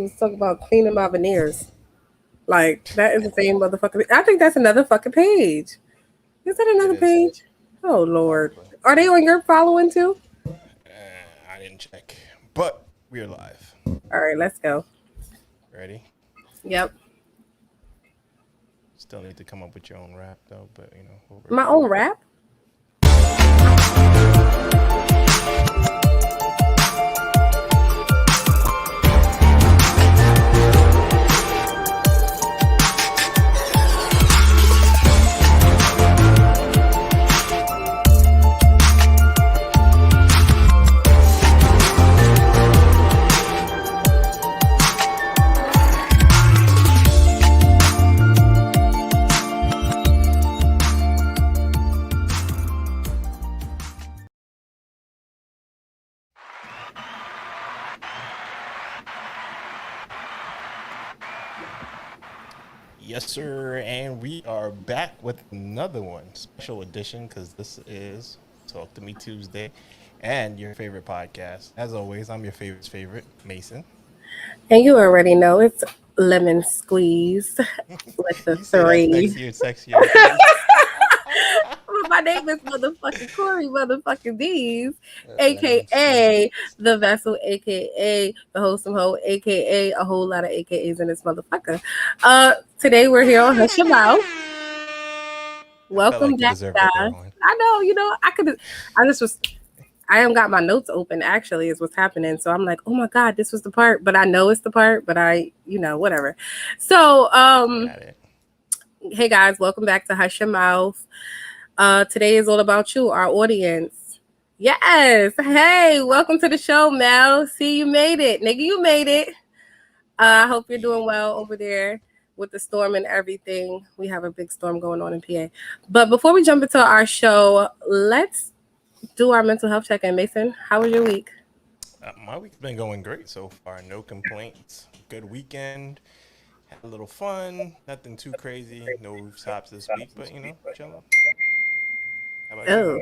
was talking about cleaning my veneers. Like that is the same motherfucker. I think that's another fucking page. Is that It another is page? Oh Lord, probably. are they on your following too? I didn't check, but we're live. All right, let's go. Ready? Yep, Still need to come up with your own rap though, but we'll work my on own it. rap. Yes, sir. And we are back with another one, special edition, because this is Talk to Me Tuesday, and your favorite podcast. As always, I'm your favorite, Mason. And you already know it's lemon squeeze with the You say that three. sexier, sexier too. My name is motherfucking Kori motherfucking Deez, Lemon aka squeeze. the vessel, aka the wholesome hoe, aka a whole lot of AKAs in this motherfucker. Today we're here on Hush Your Mouth. I felt Welcome like you back, deserved a good guys. one. I know, I could I just was I haven't got my notes open actually is what's happening. So I'm like, oh my God, this was the part, but I know it's the part, but whatever. So I got it. hey guys, welcome back to Hush Your Mouth. Today is all about you, our audience. Yes. Hey, welcome to the show, Mel. See, you made it. Nigga, you made it. I hope you're doing well over there with the storm and everything. We have a big storm going on in PA. But before we jump into our show, let's do our mental health check-in. Mason, how was your week? My week's been going great so far. No complaints. Good weekend. Had a little fun. Nothing too crazy. No rooftops this week, but chilling. How about you? Oh.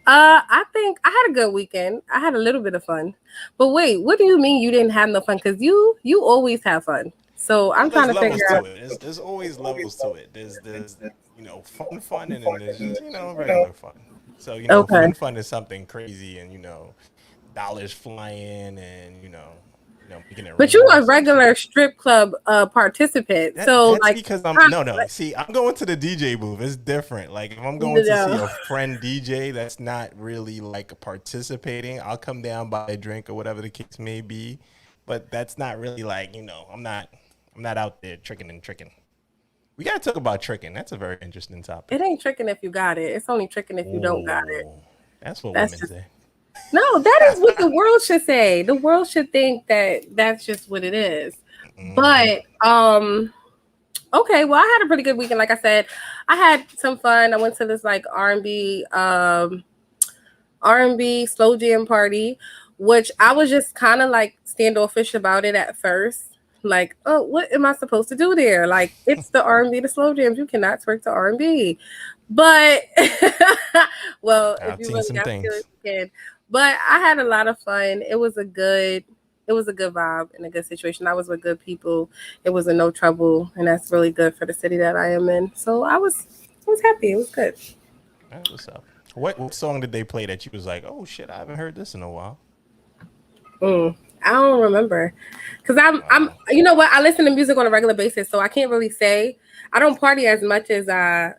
I think I had a good weekend. I had a little bit of fun. But wait, what do you mean you didn't have no fun? Because you always have fun. So Well, I'm there's trying to levels figure to out. it. There's always levels to it. There's fun, and then there's just regular fun. So Okay. fun is something crazy, and dollars flying, and making it But you rain. a regular strip club participant. So That's like because I'm huh, no. See, I'm going to the DJ booth. It's different. Like if I'm going to see no. a friend DJ, that's not really like participating. I'll come down, buy a drink or whatever the case may be, but that's not really like I'm not out there tricking and tricking. We gotta talk about tricking. That's a very interesting topic. It ain't tricking if you got it. It's only tricking if you don't got it. Oh, that's what That's women just say. no, that is what the world should say. The world should think that that's just what it is. Hmm. But okay, well I had a pretty good weekend. Like I said, I had some fun. I went to this like R&B slow jam party, which I was just kind of like standoffish about it at first. Like, oh, what am I supposed to do there? Like, it's the R&B, the slow jams. You cannot twerk to R&B. But well, if I've you seen really some got skills, things. you can. But I had a lot of fun. It was a good vibe and a good situation. I was with good people. It was a no trouble, and that's really good for the city that I am in. So I was happy. It was good. That's what's up. What song did they play that you was like, oh shit, I haven't heard this in a while? Mm, I don't remember, cause I'm Oh, you know what, I listen to music on a regular basis, so I can't really say I don't party as much as I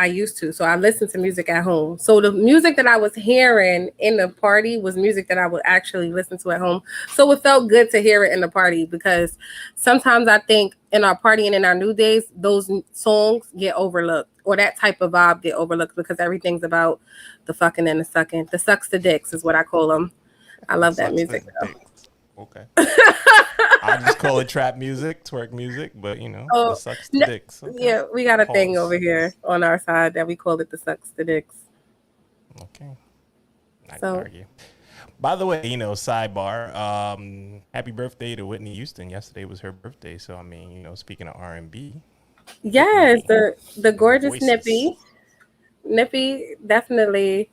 used to. So I listen to music at home. So the music that I was hearing in the party was music that I would actually listen to at home. So it felt good to hear it in the party because sometimes I think in our party and in our new days, those songs get overlooked or that type of vibe get overlooked because everything's about the fucking and the sucking. The sucks the dicks is what I call them. I love that sucks the music though. dicks. Okay. I just call it trap music, twerk music, but the Oh, sucks the dicks. Okay. yeah, we got a thing over Pause. here on our side that we call it the sucks the dicks. Okay. Not gonna So argue. By the way, sidebar. Happy birthday to Whitney Houston. Yesterday was her birthday, so I mean, speaking of R&B, yes, Whitney, the one of the gorgeous voices. Nippy definitely.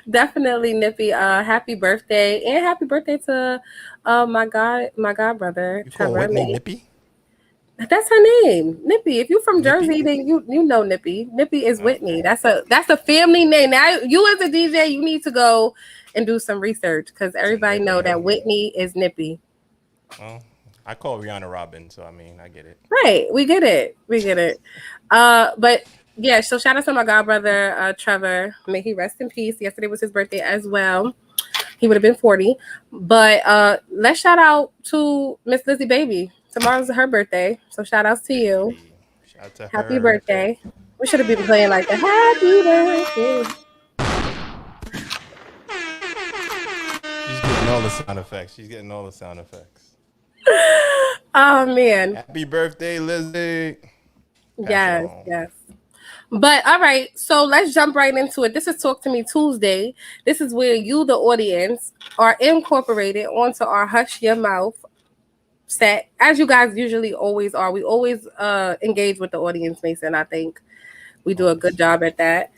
Definitely, Nippy. Happy birthday and happy birthday to my god brother You call Trevor. Whitney Nippy? That's her name, Nippy. If you're from Nippy? Jersey, then you know Nippy. Nippy is Whitney. Okay. That's a family name. Now you as a DJ, you need to go and do some research because To everybody know Nippy, huh? that Whitney is Nippy. Well, I call Rihanna Robin, so I mean, I get it. Right, we get it. We get it. But yeah, so shout out to my god brother Trevor. May he rest in peace. Yesterday was his birthday as well. He would have been 40. But let's shout out to Miss Lizzie Baby. Tomorrow's her birthday. So shout outs to you. Hey, shout out to Happy her. birthday. We should have been playing like the happy birthday. She's getting all the sound effects. She's getting all the sound effects. Oh man. Happy birthday, Lizzie. Pass it Yes, on. yes. But all right, so let's jump right into it. This is Talk to Me Tuesday. This is where you, the audience, are incorporated onto our Hush Your Mouth set, as you guys usually always are. We always engage with the audience, Mason. I think we do a good job at that.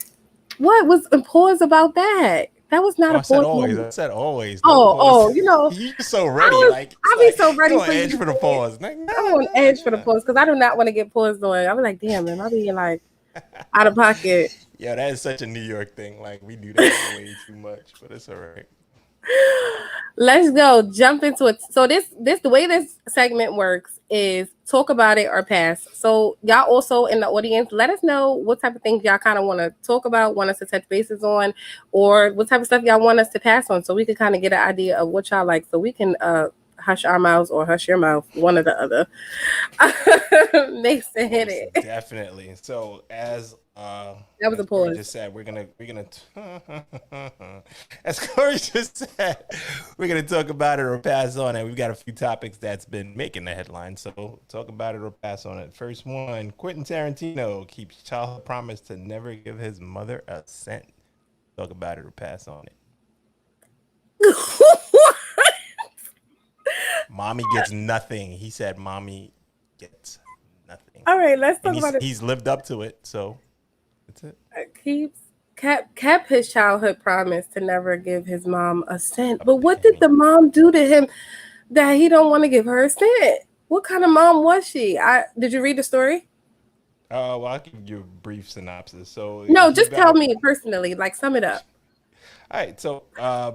What was a pause about that? That was not Oh, a I said pause always. moment. I said always. No Oh, pause. you know, You're so ready. Like it's I be like so you ready on for you edge to for the say it. pause. Like, I'm nah, on nah, edge for the nah. pause because I do not want to get paused on. I'm like, damn, man, I be like out of pocket. Yo, that is such a New York thing. Like we do that way too much, but it's all right. Let's go jump into it. So this the way this segment works is talk about it or pass. So y'all also in the audience, let us know what type of things y'all kind of want to talk about, want us to touch bases on, or what type of stuff y'all want us to pass on, so we can kind of get an idea of what y'all like, so we can hush our mouths or hush your mouth, one or the other. Mason hit Most it. definitely. So That was a as Corey pause. just said, as Corey just said, we're gonna talk about it or pass on it. We've got a few topics that's been making the headlines, so talk about it or pass on it. First one: Quentin Tarantino keeps childhood promise to never give his mother a cent. Talk about it or pass on it. Mommy gets nothing. He said, "Mommy gets nothing," All right, let's and talk about it. he's lived up to it. So that's it. Kept his childhood promise to never give his mom a cent. A But what did penny. the mom do to him that he don't want to give her a cent? What kind of mom was she? Did you read the story? Well, I'll give you a brief synopsis. So No, he just tell vowed. me personally, like sum it up. All right, so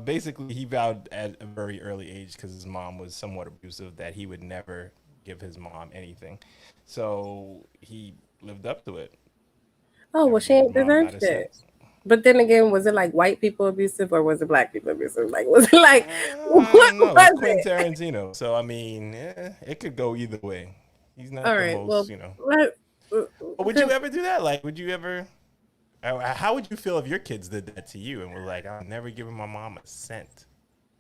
basically, he vowed at a very early age because his mom was somewhat abusive that he would never give his mom anything. So he lived up to it. Oh, well, Never she gave his ain't mom deserve not a cent. shit. But then again, was it like white people abusive or was it black people abusive? Like, was it like, I what don't know. It's was Quentin it? Tarantino, so I mean, it could go either way. He's All not the right, most, well, let, But would you ever do that? Like, would you ever? How would you feel if your kids did that to you and were like, "I'm never giving my mom a cent"?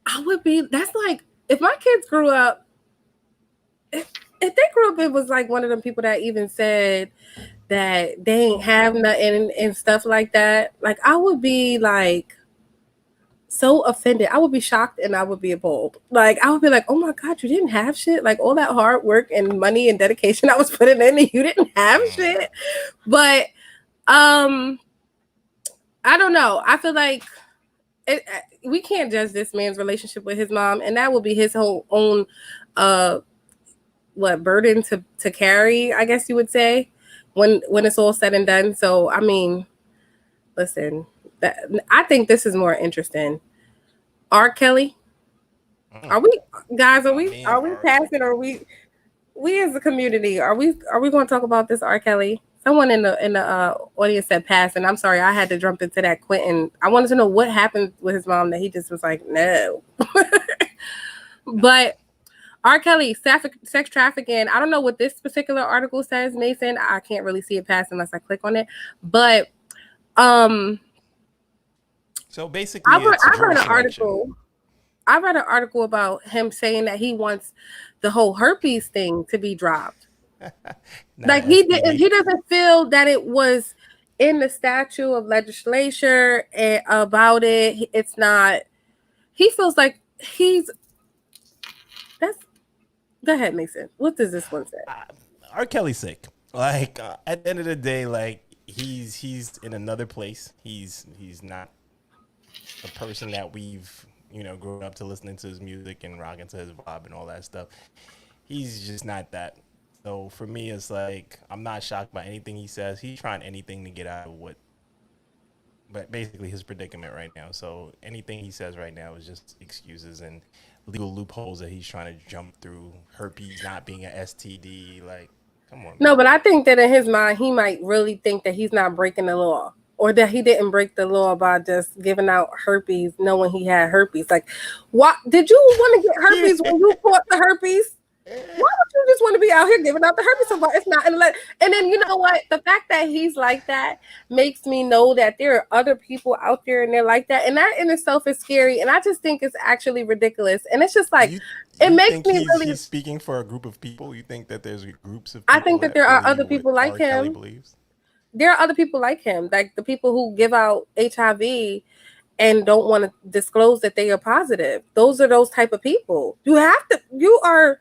I would be, that's like, if my kids grew up, if they grew up, it was like one of them people that even said that they ain't have nothing and stuff like that. Like I would be like so offended. I would be shocked and I would be appalled. Like I would be like, oh my God, you didn't have shit. Like all that hard work and money and dedication I was putting in and you didn't have Mm. shit. But um I don't know. I feel like we can't judge this man's relationship with his mom, and that would be his whole own uh burden to carry, I guess you would say, when it's all said and done. So I mean, listen, that I think this is more interesting. R. Kelly, Mm. are we guys? Are My we man, are we R. passing? Or are we as a community? Are we going to talk about this R. Kelly? Someone in the audience said pass, and I'm sorry, I had to jump into that. Quentin, I wanted to know what happened with his mom that he just was like no. But R. Kelly, sex trafficking. I don't know what this particular article says, Mason. I can't really see it past unless I click on it. But um, So I basically, read, it's I read jury an selection. article. I read an article about him saying that he wants the whole herpes thing to be dropped. Not Like an STD. he doesn't feel that it was in the statute of legislature about it. It's not. He feels like he's that's. Go ahead, Mason. What does this one say? Uh, R. Kelly's sick. Like at the end of the day, like he's in another place. He's not the person that we've grown up to listening to his music and rocking to his vibe and all that stuff. He's just not that. So for me, it's like I'm not shocked by anything he says. He's trying anything to get out of but basically his predicament right now. So anything he says right now is just excuses and legal loopholes that he's trying to jump through. Herpes not being an STD, like, come on, No, man. but I think that in his mind, he might really think that he's not breaking the law, or that he didn't break the law by just giving out herpes, knowing he had herpes. Like, what did you want to get herpes when you caught the herpes? Why would you just want to be out here giving out the herpes so far? It's not, and then you know what? The fact that he's like that makes me know that there are other people out there and they're like that, and that in itself is scary. And I just think it's actually ridiculous. And it's just like it You makes think me really. he's speaking for a group of people? You think that there's groups of I people think that that there are believe other what people like R. Kelly him. believes? There are other people like him, like the people who give out HIV and don't want to disclose that they are positive. Those are those type of people. You have to. You are.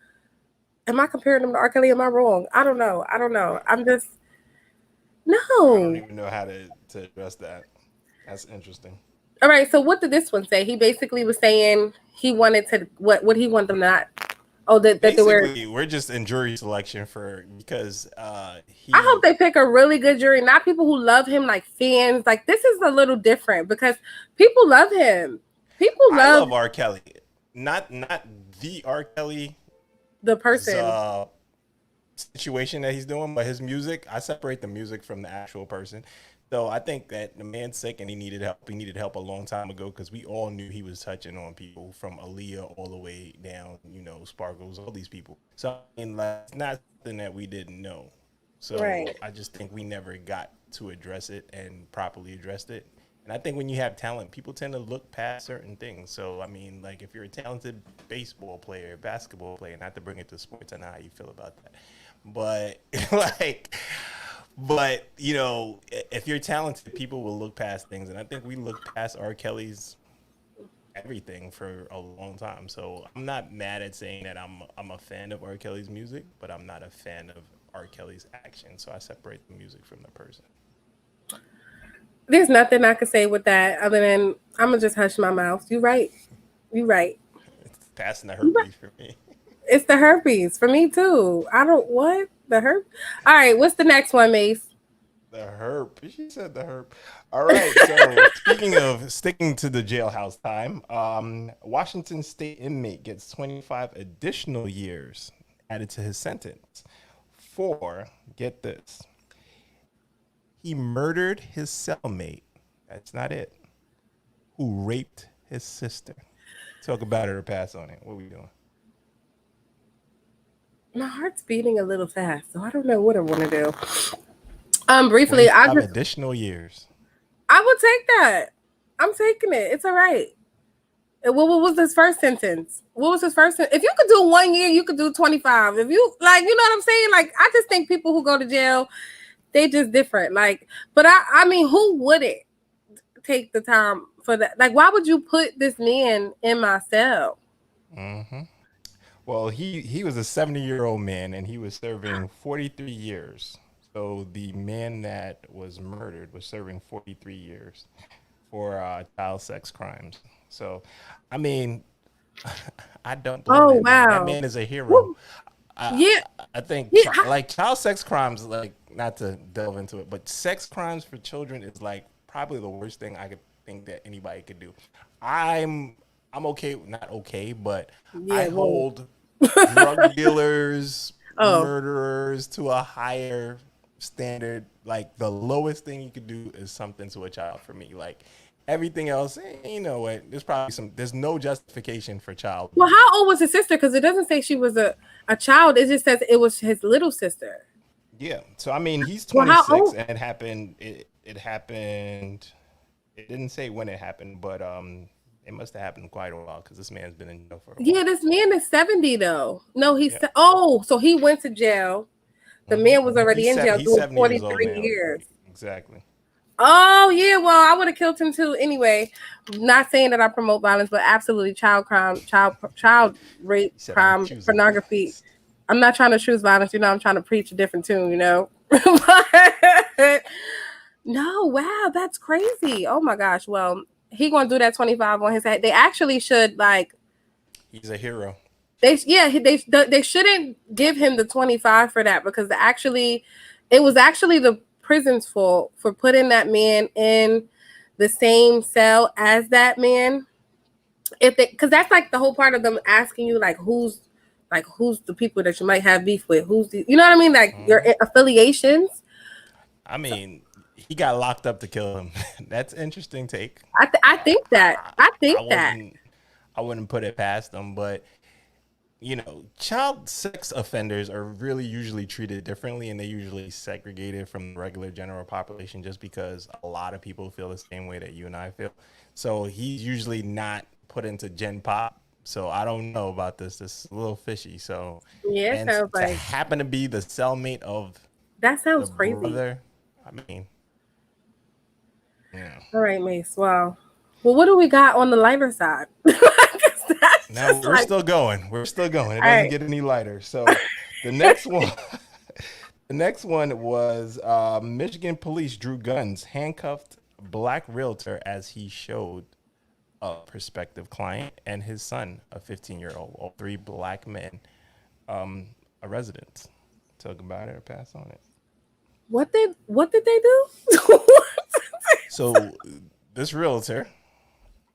Am I comparing them to R. Kelly? Am I wrong? I don't know. I don't know. I'm just I don't no. even know how to address that. That's interesting. All right. So what did this one say? He basically was saying he wanted to what he wanted them not. Oh, that they were. Basically, we're just in jury selection for because I hope he. they pick a really good jury, not people who love him like fans. Like this is a little different because people love him. People I love love R. Kelly, not the R. Kelly the person. uh, situation that he's doing, but his music. I separate the music from the actual person. So I think that the man's sick and he needed help. He needed help a long time ago because we all knew he was touching on people from Aaliyah all the way down, Sparkles, all these people. So I mean, like, it's not something that we didn't know. So Right. I just think we never got to address it and properly addressed it. And I think when you have talent, people tend to look past certain things. So I mean, like if you're a talented baseball player, basketball player, not to bring it to sports, I know how you feel about that, but like but if you're talented, people will look past things, and I think we looked past R. Kelly's everything for a long time. So I'm not mad at saying that I'm a fan of R. Kelly's music, but I'm not a fan of R. Kelly's action. So I separate the music from the person. There's nothing I could say with that other than I'm gonna just hush my mouth. You right. You right. It's passing the You right. herpes for me. It's the herpes for me too. I don't what the herp. All right, what's the next one, Mace? The herp. She said the herp. All right. So speaking of sticking to the jailhouse time, Washington State inmate gets 25 additional years added to his sentence for, get this, he murdered his cellmate. That's not it. Who raped his sister. Talk about it or pass on it. What are we doing? My heart's beating a little fast, so I don't know what I want to do. Briefly, 25 additional years. I would take that. I'm taking it. It's all right. What was his first sentence? What was his first sentence? If you could do 1 year, you could do 25. If you like, you know what I'm saying? Like, I just think people who go to jail, they just different. Like, but I mean, who wouldn't take the time for that? Like, why would you put this man in my cell? Mm-hmm. Well, he was a 70-year-old man, and he was serving 43 years. So the man that was murdered was serving 43 years for child sex crimes. So, I mean, I don't blame Oh that man. That wow. man is a hero. Woo. I Yeah. I think Yeah. like child sex crimes, like not to delve into it, but sex crimes for children is like probably the worst thing I could think that anybody could do. I'm okay, not okay, but I Yeah. Whoa. hold drug dealers, Oh. murderers to a higher standard. Like the lowest thing you could do is something to a child for me. Like everything else, you know what? There's no justification for child Well, abuse. how old was his sister? Because it doesn't say she was a child. It just says it was his little sister. Yeah. So I mean, he's Well, how 26, old? and it happened. It happened. It didn't say when it happened, but it must have happened quite a while because this man's been in jail for a Yeah, while. this man is 70 though. No, Yeah. oh, so he went to jail. The man was already in jail He's doing 70 years old 43 now. years. Exactly. Oh yeah, well, I would have killed him too. Anyway, not saying that I promote violence, but absolutely child crime, child rape, He said, "I'm crime, choosing pornography. violence." I'm not trying to choose violence, I'm trying to preach a different tune, But no, wow, that's crazy. Oh my gosh. Well, he gonna do that 25 on his head. They actually should like. He's a hero. They shouldn't give him the 25 for that because it was actually the prison's fault for putting that man in the same cell as that man. Because that's like the whole part of them asking you who's the people that you might have beef with, you know what I mean, like your affiliations. I mean, he got locked up to kill him. That's interesting take. I think that I wouldn't put it past them, but child sex offenders are really usually treated differently, and they usually segregated from the regular general population just because a lot of people feel the same way that you and I feel. So he's usually not put into Gen Pop. So I don't know about this. This is a little fishy. So yeah, and sounds to happen to be the cellmate of that sounds the crazy. brother, I mean, yeah. All right, Mace. Wow. Well, what do we got on the lighter side? Now we're still going. We're still going. It doesn't get any lighter. So the next one was Michigan police drew guns, handcuffed black realtor as he showed a prospective client and his son, a 15-year-old, all three black men, a resident. Talk about it or pass on it. What did they do? So this realtor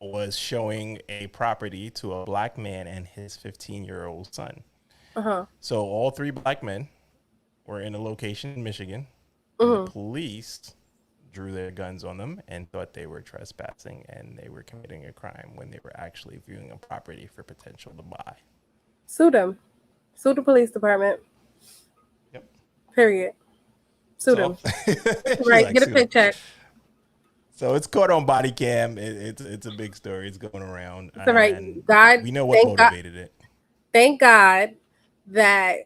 was showing a property to a black man and his 15-year-old son. So all three black men were in a location in Michigan. The police drew their guns on them and thought they were trespassing and they were committing a crime when they were actually viewing a property for potential to buy. Sue them. Sue the police department. Yep. Period. Sue them. Right. Get a paycheck. So it's caught on body cam. It's a big story. It's going around. It's all right. God, we know what motivated it. Thank God that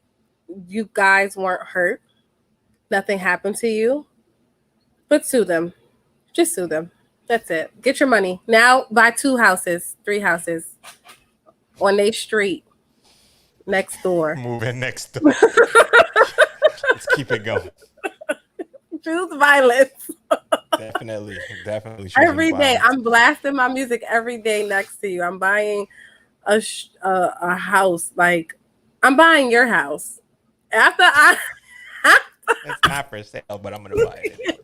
you guys weren't hurt. Nothing happened to you. But sue them. Just sue them. That's it. Get your money. Now buy 2 houses, 3 houses on their street next door. Move in next door. Let's keep it going. Choose violence. Definitely. Every day, I'm blasting my music every day next to you. I'm buying a house. Like, I'm buying your house. It's not for sale, but I'm gonna buy it.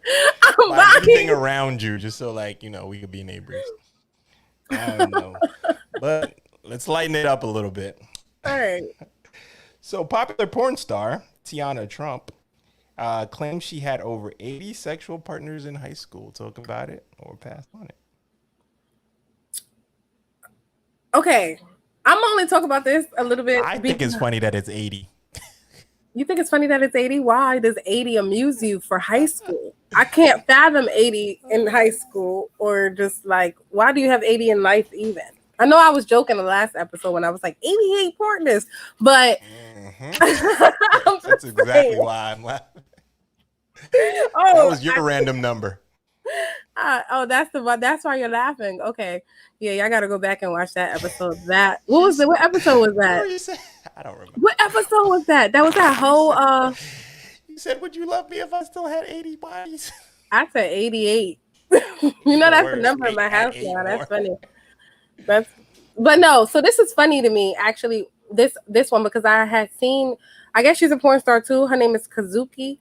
I'm buy everything around you, just so we could be neighbors. I don't know, but let's lighten it up a little bit. All right. So, popular porn star Tiana Trump claims she had over 80 sexual partners in high school. Talk about it or pass on it. Okay, I'm only talking about this a little bit. I think it's funny that it's 80. You think it's funny that it's 80? Why does 80 amuse you for high school? I can't fathom 80 in high school, or just why do you have 80 in life even? I know I was joking the last episode when I was like 88 partners, but that's exactly why I'm laughing. That was your random number. That's why you're laughing. Okay. Yeah, I gotta go back and watch that episode. What episode was that? I don't remember. What episode was that? That was that whole You said, would you love me if I still had 80 bodies? I said 88. That's the number in my house now. That's funny. But no, so this is funny to me, actually, this one, because I had seen, I guess she's a porn star too. Her name is Kamazuki.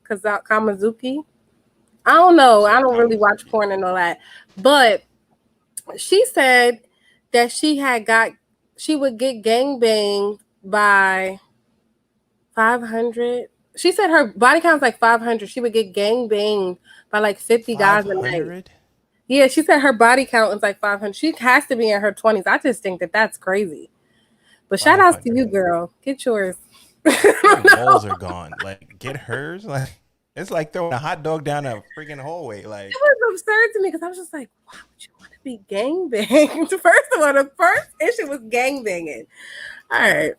I don't know. I don't really watch porn and all that. But she said that she would get gangbanged by 500. She said her body count's like 500. She would get gangbanged by 50 guys a night. Yeah, she said her body count is 500. She has to be in her 20s. I just think that that's crazy. But shout outs to you, girl. Get yours. Her balls are gone. Get hers. It's like throwing a hot dog down a freaking hallway. It was absurd to me because I was just like, why would you want to be gangbanged? First of all, the first issue was gangbanging. All right.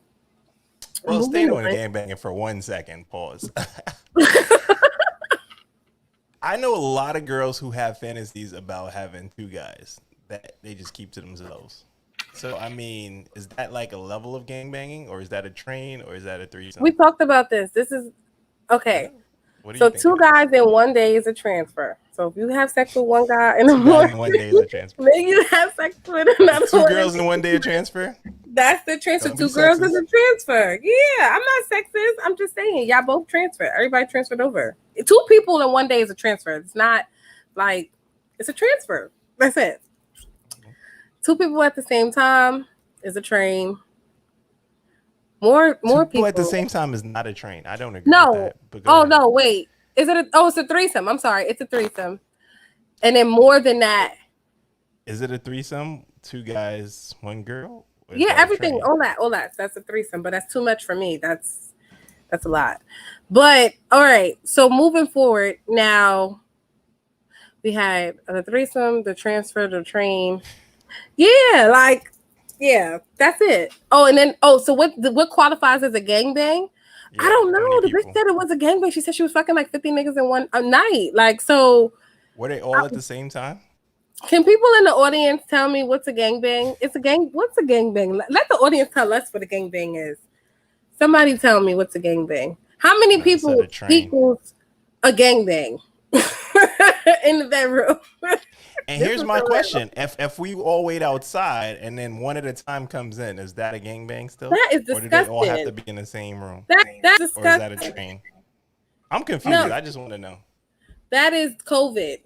Well, stay on gangbanging for 1 second. Pause. I know a lot of girls who have fantasies about having 2 guys that they just keep to themselves. So, I mean, is that a level of gangbanging, or is that a train, or is that a threesome? We talked about this. This is okay. What do you So think two it is? guys in one day is a transfer. So if you have sex with one guy in the Two guys morning, in one day is a transfer. then you have sex with another Two one. girls in one day a transfer? That's the transfer. Don't be Two girls is sexist. a transfer. Yeah, I'm not sexist. I'm just saying, y'all both transfer. Everybody transferred over. Two people in one day is a transfer. It's not like it's a transfer. That's it. Two people at the same time is a train. Two More people at the people. same time is not a train. I don't agree with No. that. But go Oh ahead. no, wait. Is it it's a threesome. I'm sorry. It's a threesome. And then more than that. Is it a threesome? Two guys, one girl? Or is Yeah, that a everything. train? All that. That's a threesome, but that's too much for me. That's a lot. But all right. So moving forward, now we had the threesome, the transfer, the train. Yeah, like yeah, that's it. Oh, and then so what qualifies as a gangbang? I Yeah. don't How many know. The bitch people? said it was a gangbang. She said she was fucking like 50 niggas in one a night. Like so. Were they all at the same time? Can people in the audience tell me what's a gangbang? It's a gang. What's a gangbang? Let the audience tell us what a gangbang is. Somebody tell me what's a gangbang. How many I said people a train. equals a gangbang in the bedroom? And This here's is my so real. question: If we all wait outside and then one at a time comes in, is that a gangbang still, That is or do they all have to disgusting. be in the same room, That's or is that a disgusting. train? I'm confused. No, I just want to know. that is COVID.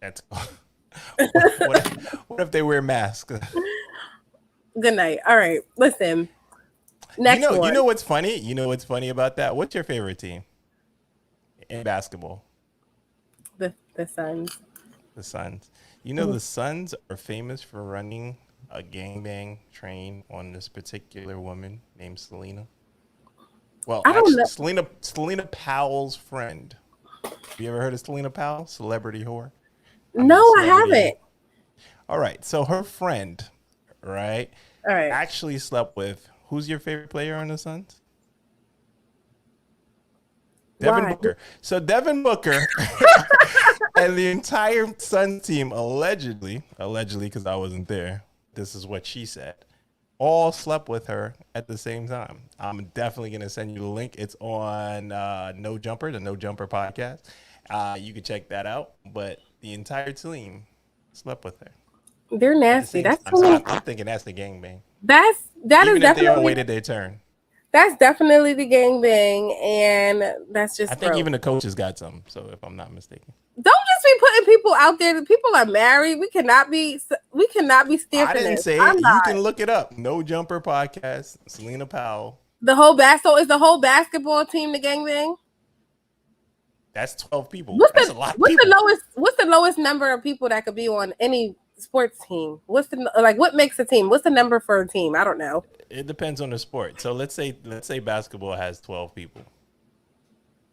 That's what if they wear masks? Good night. All right, listen. Next You one. know what's funny? You know what's funny about that? What's your favorite team in basketball? The Suns. The Suns. You know the Suns are famous for running a gangbang train on this particular woman named Selena. Well, I don't actually, know. Selena Powell's friend. Have you ever heard of Selena Powell? Celebrity whore. I No, mean, I celebrity. haven't. All right. So her friend, right, All right. actually slept with who's your favorite player on the Suns? Devin Why? Booker. So Devin Booker and the entire Suns team allegedly, because I wasn't there, this is what she said, all slept with her at the same time. I'm definitely going to send you the link. It's on No Jumper, the No Jumper podcast. You can check that out. But the entire team slept with her They're at the nasty. same That's time. too So many. I'm thinking that's the gangbang. That is Even if they all definitely waited their turn. that's definitely the gangbang, and that's I just think gross. even the coaches got some. So if I'm not mistaken. Don't just be putting people out there. People are married. We cannot be I stamping didn't this. say I'm it. You not. can look it up. No Jumper podcast. Selena Powell. So is the whole basketball team the gangbang? That's 12 people. That's a lot of people. What's the lowest number of people that could be on any sports team? What makes a team? What's the number for a team? I don't know. It depends on the sport. So let's say basketball has 12 people.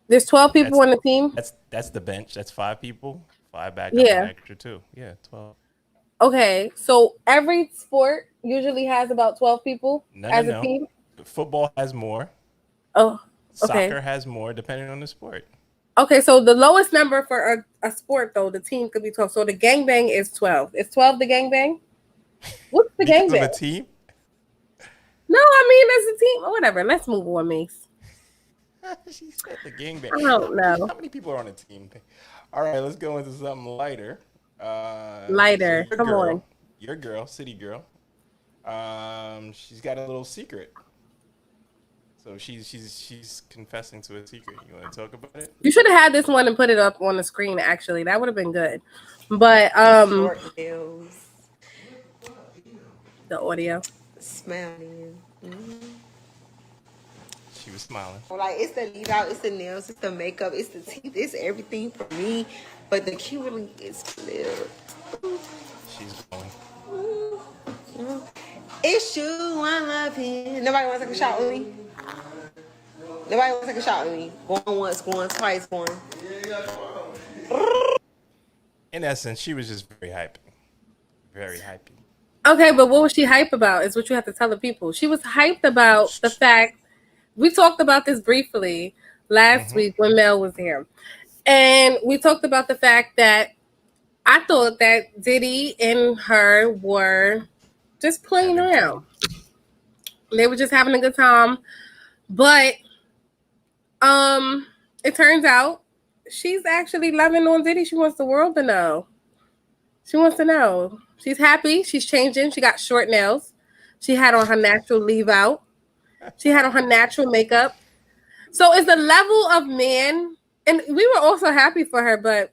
There's 12 people That's on the team. that's the bench. That's 5 people. 5 backup and Yeah. an extra 2. Yeah, 12. Okay. So every sport usually has about 12 people as a No. team. Football has more. Oh, okay. Soccer has more, depending on the sport. Okay, so the lowest number for a sport though, the team could be 12. So the gangbang is 12. Is 12 the gangbang? What's the Because of gangbang? a team. No, I mean as a team or whatever. Let's move on, Mace. She said the gangbang. I don't know. How many people are on a team? All right, let's go into something lighter. So Lighter. Come on. your girl, city girl. She's got a little secret. So she's confessing to a secret. You want to talk about it? You should have had this one and put it up on the screen. Actually, that would have been good. But Short nails, the audio. smiling. She was smiling. Like it's the leave out, it's the nails, it's the makeup, it's the teeth, it's everything for me. But the Kimberly is flipped. She's glowing. It's you, I love him. Nobody wants to take a shot with me. Nobody wants to take a shot with me. Going once, going twice, going. In essence, she was just very hypey. Very hypey. Okay, but what was she hype about? Is what you have to tell the people. She was hyped about the fact we talked about this briefly last week when Mel was here, and we talked about the fact that I thought that Diddy and her were just playing Having around. They were just having a good time, but it turns out she's actually loving on Diddy. She wants the world to know. She wants to know. She's happy. She's changing. She got short nails. She had on her natural leave out. She had on her natural makeup. So it's the level of man, and we were also happy for her, but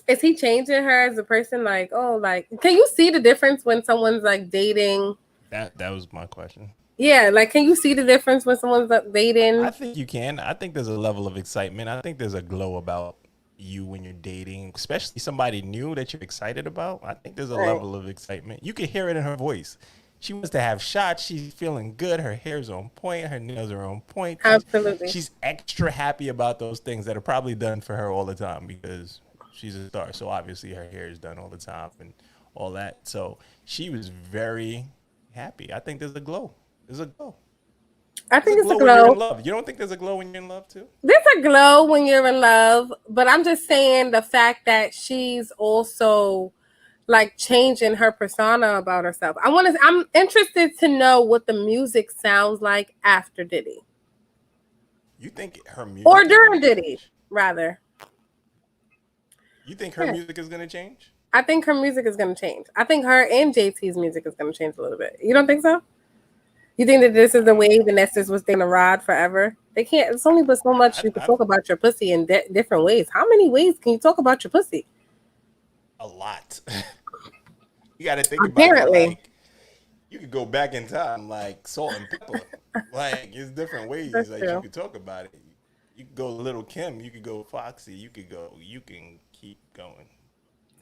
is he changing her as a person? Like, oh, like, can you see the difference when someone's like dating? That was my question. Yeah, like, can you see the difference when someone's like, dating? I think you can. I think there's a level of excitement. I think there's a glow about you when you're dating, especially somebody new that you're excited about. I think there's a level of excitement. You can hear it in her voice. She wants to have shots. She's feeling good. Her hair's on point. Her nails are on point. Absolutely. She's extra happy about those things that are probably done for her all the time because she's a star. So obviously her hair is done all the time and all that. So she was very happy. I think there's a glow. There's a glow. I think it's a When you're in glow. love. You don't think there's a glow when you're in love too? There's a glow when you're in love, but I'm just saying the fact that she's also like changing her persona about herself. I'm interested to know what the music sounds like after Diddy. You think her music Or is during gonna Diddy, change? rather. You think her Yeah. music is gonna change? I think her music is going to change. I think her and JT's music is going to change a little bit. You don't think so? You think that this is the wave and that's just what's going to ride forever? They can't. It's only but so much you can talk about your pussy in different ways. How many ways can you talk about your pussy? A lot. You got to think Apparently. about it. Like, you could go back in time, like salt and pepper. Like, it's different ways. That's Like, true. you could talk about it. You could go Little Kim. You could go Foxy. You can keep going.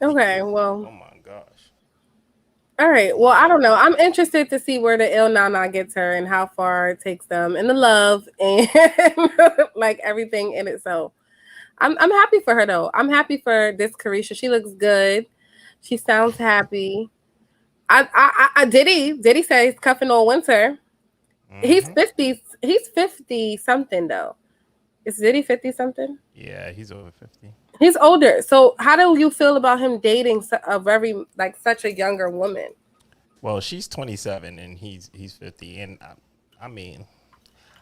Okay, well, Oh my gosh. all right. Well, I don't know. I'm interested to see where the Il Nana gets her and how far it takes them and the love and like everything in it. So I'm happy for her though. I'm happy for this Carisha. She looks good. She sounds happy. Diddy say he's cuffing all winter. He's 50. He's 50 something though. Is Diddy 50 something? Yeah, he's over 50. He's older. So how do you feel about him dating a very like such a younger woman? Well, she's 27 and he's 50, and I mean,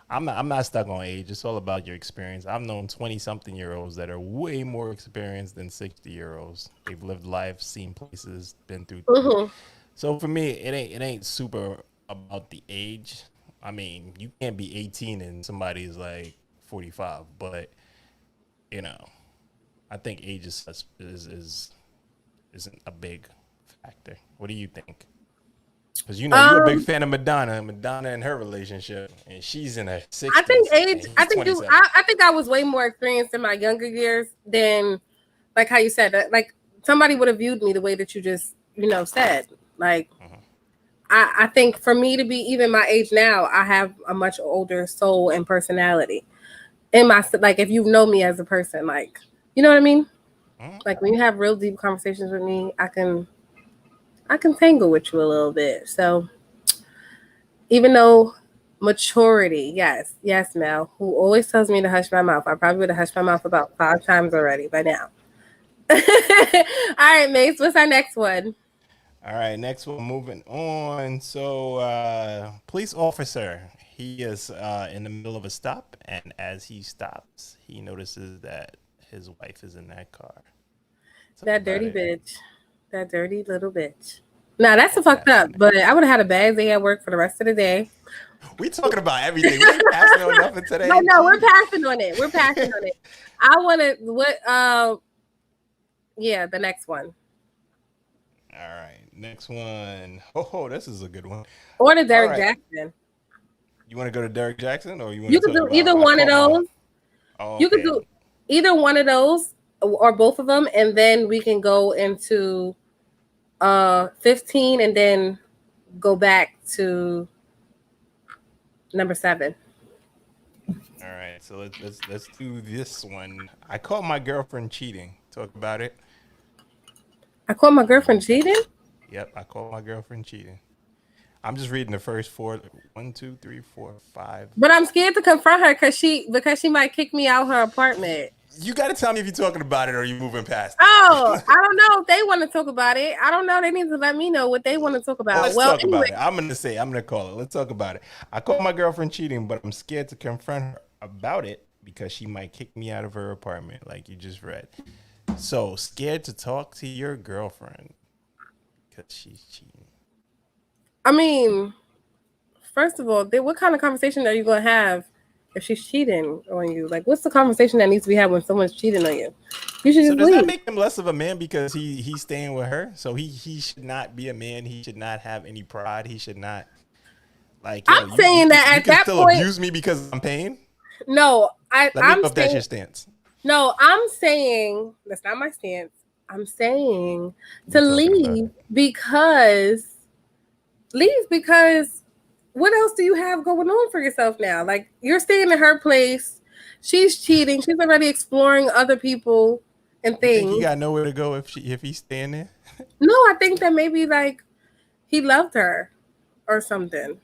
I'm not stuck on age. It's all about your experience. I've known 20-something-year-olds that are way more experienced than 60-year-olds. They've lived life, seen places, been through. Mm-hmm. So for me, it ain't super about the age. I mean, you can't be 18 and somebody's like 45, but you know, I think age isn't a big factor. What do you think? Because you know you're a big fan of Madonna and her relationship, and she's in her 60s. I think age. I think 27. I think I was way more experienced in my younger years than like how you said that. Like somebody would have viewed me the way that you just said. Like I think for me to be even my age now, I have a much older soul and personality. In my like, if you know me as a person, like you know what I mean. Like when you have real deep conversations with me, I can tangle with you a little bit. So even though maturity, yes, Mel, who always tells me to hush my mouth. I probably would have hushed my mouth about 5 times already by now. All right, Mace, what's our next one? All right, next one, moving on. So, police officer, he is in the middle of a stop, and as he stops, he notices that his wife is in that car. That dirty bitch. That dirty little bitch. Nah, that's a fucked up, but I would have had a bad day at work for the rest of the day. We talking about everything. We ain't passing on nothing today. No, we're passing on it. We're passing on it. I want to, yeah, the next one. All right, next one. Oh, this is a good one. Or the Derek Jackson. You want to go to Derek Jackson, or you want You could do either one of those. Oh, you could do either one of those or both of them, and then we can go into 15 and then go back to number 7. All right, so let's do this one. I caught my girlfriend cheating. Talk about it. I caught my girlfriend cheating? Yep, I caught my girlfriend cheating. I'm just reading the first 4. 1, 2, 3, 4, 5. But I'm scared to confront her because she might kick me out her apartment. You got to tell me if you're talking about it or you're moving past it. Oh, I don't know if they want to talk about it. I don't know. They need to let me know what they want to talk about. Let's talk about it. I'm going to call it. Let's talk about it. I caught my girlfriend cheating, but I'm scared to confront her about it. because she might kick me out of her apartment, like you just read. So scared to talk to your girlfriend because she's cheating. I mean, first of all, what kind of conversation are you gonna have if she's cheating on you? Like, what's the conversation that needs to be had when someone's cheating on you? You should So just does that leave. make him less of a man because he's staying with her? So he should not be a man. He should not have any pride. He should not like yo. I'm saying that You at can that still point, abuse me because I'm paying. no, Let me know if that's your stance. no, I'm saying that's not my stance. I'm saying to leave because what else do you have going on for yourself now? Like you're staying in her place. She's cheating. She's already exploring other people and You think he things. got nowhere to go if he's staying there? No, I think that maybe like he loved her or something.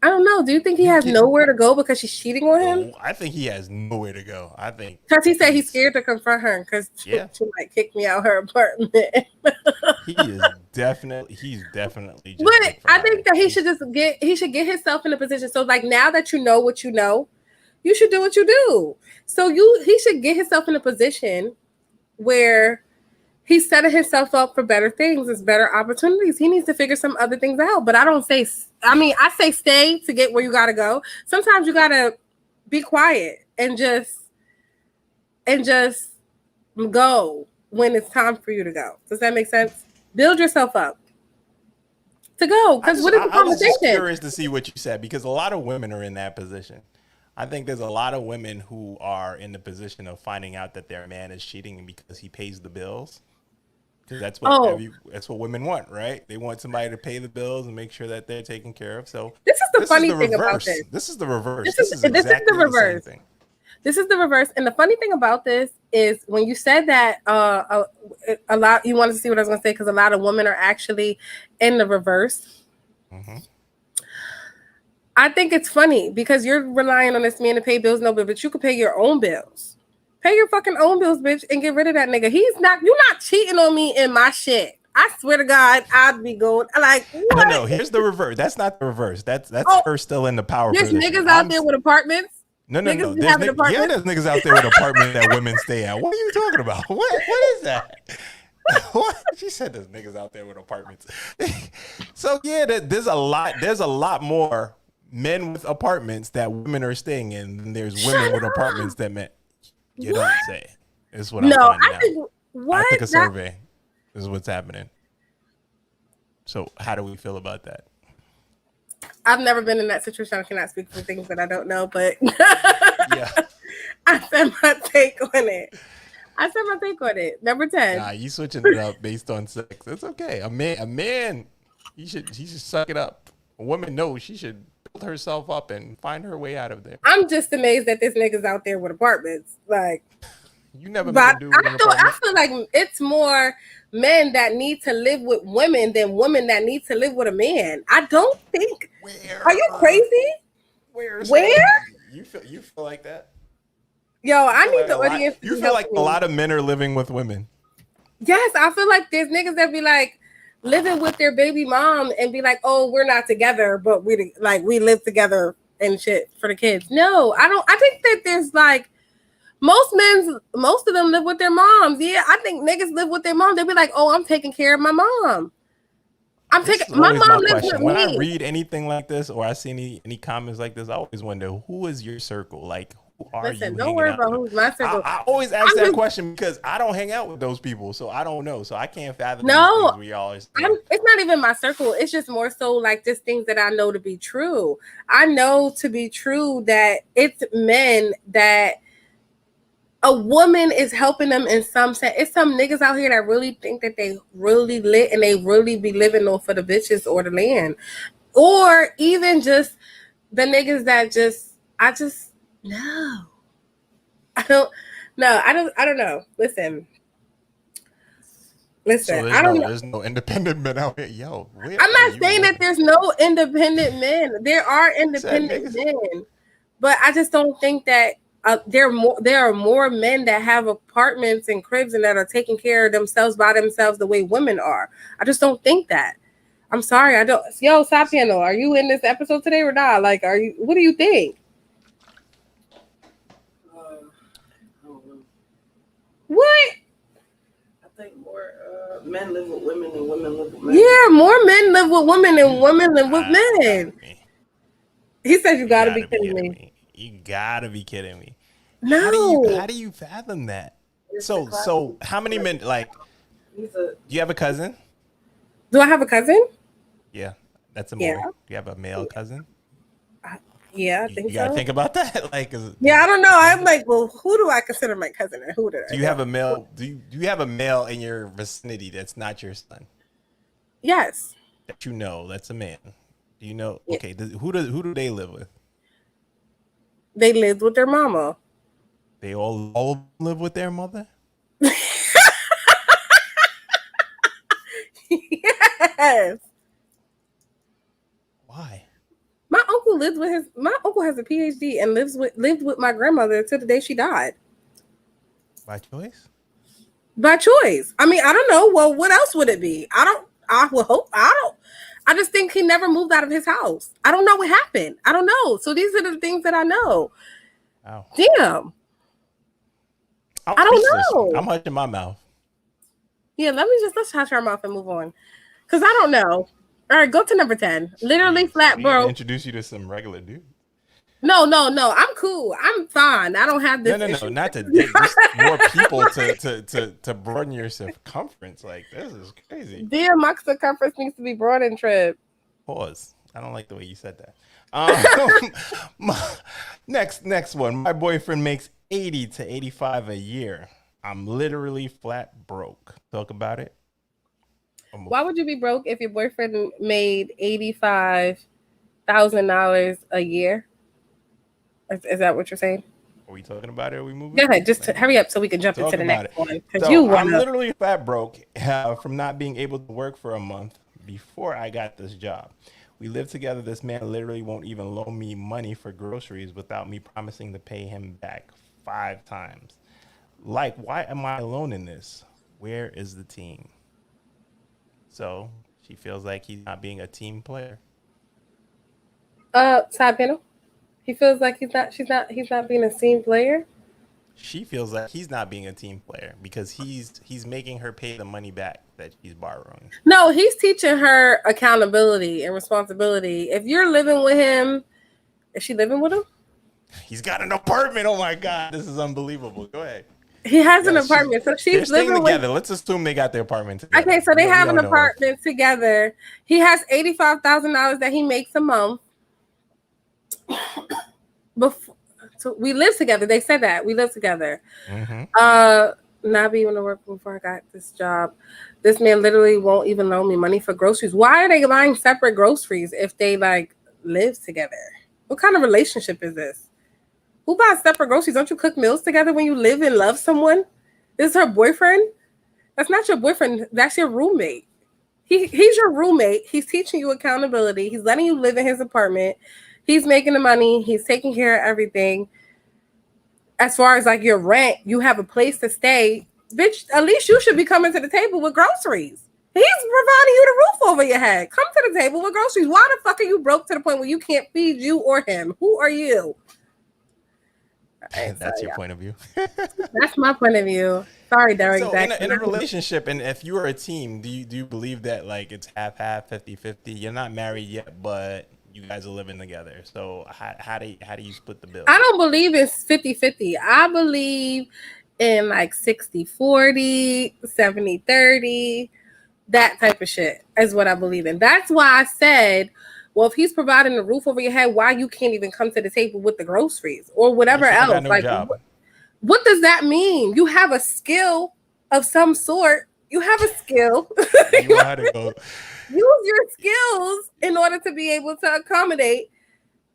I don't know. Do you think he has nowhere to go because she's cheating on him? No, I think he has nowhere to go. I think Because he said he's scared to confront her because she might kick me out her apartment. he's definitely just But I think that he should get himself in a position. So like now that you know what you know, you should do what you do. So he should get himself in a position where he's setting himself up for better things, it's better opportunities. He needs to figure some other things out. But I say stay to get where you gotta go. Sometimes you gotta be quiet and just go when it's time for you to go. Does that make sense? Build yourself up to go. Because what is the I was just conversation? curious to see what you said because a lot of women are in that position. I think there's a lot of women who are in the position of finding out that their man is cheating because he pays the bills. Because that's what women want, right? They want somebody to pay the bills and make sure that they're taken care of. So this is the funny thing about this. This is the reverse. This is the reverse. This is the reverse. And the funny thing about this is when you said that a lot, you wanted to see what I was going to say because a lot of women are actually in the reverse. Mm-hmm. I think it's funny because you're relying on this man to pay bills, but you could pay your own bills. Pay your fucking own bills, bitch, and get rid of that nigga. You're not cheating on me in my shit. I swear to God, I'd be going like what? No, here's the reverse. That's not the reverse. That's her still in the power There's position. niggas out there with apartments. No. There's niggas out there with apartments that women stay at. What are you talking about? What is that? What? She said there's niggas out there with apartments. So yeah, there's a lot more men with apartments that women are staying in than there's women with apartments that men. You don't say. Is what I'm finding out. I took a survey. This is what's happening. So how do we feel about that? I've never been in that situation. I cannot speak for things that I don't know, but yeah. I said my take on it. Number 10. Nah, you switching it up based on sex. It's okay. A man, he should suck it up. A woman knows she should build herself up and find her way out of there. I'm just amazed that this nigga's out there with apartments. Like you never met a dude with an apartment. I feel like it's more men that need to live with women than women that need to live with a man. I don't think. Are you crazy? Where? You feel like that? Yo, I need the audience. You feel like a lot of men are living with women. Yes, I feel like there's niggas that be like living with their baby mom and be like, oh, we're not together, but we live together and shit for the kids. No, I don't. I think that there's like most of them live with their moms. Yeah, I think niggas live with their mom. They be like, oh, I'm taking care of my mom. My mom lives with me. When I read anything like this or I see any comments like this, I always wonder, who is your circle? Like, who are you? Don't worry about who's my circle. I always ask that question because I don't hang out with those people, so I don't know. So I can't fathom these things we always say. It's not even my circle. It's just more so like just things that I know to be true. I know to be true that it's men that a woman is helping them in some sense. It's some niggas out here that really think that they really lit and they really be living off for the bitches or the land. Or even just the niggas that no. I don't know. Listen. So I don't know. There's no independent men out here. Yo, I'm not saying that there's no independent men. There are independent men. But I just don't think that there are more men that have apartments and cribs and that are taking care of themselves by themselves the way women are. I just don't think that. I'm sorry. I don't. Yo, Sapiano, are you in this episode today or not? Like, what do you think? think more men live with women than women live with men. Yeah, more men live with women than women live with men. He said you gotta be kidding me. You gotta be kidding me. No. How do you fathom that? So how many men, like, do you have a cousin? Do I have a cousin? Yeah, that's a boy. Yeah. Do you have a male cousin? Yeah, I think You gotta so. think about that. Like, Yeah, I don't know. I'm like, well, who do I consider my cousin and who do I? do you have a male? Do you have a male in your vicinity that's not your son? Yes. That you know, that's a man. Do you know? Yeah. Okay, who do they live with? They lived with their mama. They all live with their mother? Yes. Why? My uncle has a PhD and lived with my grandmother till the day she died. By choice? By choice. I mean, I don't know. Well, what else would it be? I would hope. I just think he never moved out of his house. I don't know what happened. I don't know. So these are the things that I know. Wow. Damn. I don't know. I'm hushing my mouth. Yeah, let's hush our mouth and move on. Because I don't know. All right, go to number 10. Literally flat broke. Introduce you to some regular dude. No. I'm cool. I'm fine. I don't have this. No. Not to get just more people to broaden your circumference. Like, this is crazy. Dear, my circumference needs to be broadened, Trip. Pause. I don't like the way you said that. Next one. My boyfriend makes 80 to 85 a year. I'm literally flat broke. Talk about it. Why would you be broke if your boyfriend made $85,000 a year? Is that what you're saying? Are we talking about it? Are we moving? Go ahead. Just hurry up so we can jump into the next one. I'm literally flat broke from not being able to work for a month before I got this job. We live together. This man literally won't even loan me money for groceries without me promising to pay him back 5 times. Like, why am I alone in this? Where is the team? So she feels like he's not being a team player. Side panel. He feels like he's not being a team player. She feels like he's not being a team player because he's making her pay the money back that she's borrowing. No, he's teaching her accountability and responsibility. If you're living with him, is she living with him? He's got an apartment. Oh my God, this is unbelievable. Go ahead. He has an apartment, so she's living together. Let's assume they got their apartment together. Okay, so they have an apartment together. He has $85,000 that he makes a month. So we live together. They said that we live together. Mm-hmm. Not being able to work before I got this job. This man literally won't even loan me money for groceries. Why are they buying separate groceries if they like live together? What kind of relationship is this? Who buys separate groceries? Don't you cook meals together when you live and love someone? This is her boyfriend? That's not your boyfriend. That's your roommate. He's your roommate. He's teaching you accountability. He's letting you live in his apartment. He's making the money. He's taking care of everything. As far as like your rent, you have a place to stay. Bitch, at least you should be coming to the table with groceries. He's providing you the roof over your head. Come to the table with groceries. Why the fuck are you broke to the point where you can't feed you or him? Who are you? Right, that's your point of view. That's my point of view. Sorry, Derek. So in a relationship, and if you are a team, do you believe that like it's half, 50-50? You're not married yet, but you guys are living together. So how do you split the bill? I don't believe it's 50-50. I believe in like 60-40, 70-30, that type of shit is what I believe in. That's why I said, well, if he's providing the roof over your head, why you can't even come to the table with the groceries or whatever else? Like, what does that mean? You have a skill of some sort. You have a skill. You know how to go. Use your skills in order to be able to accommodate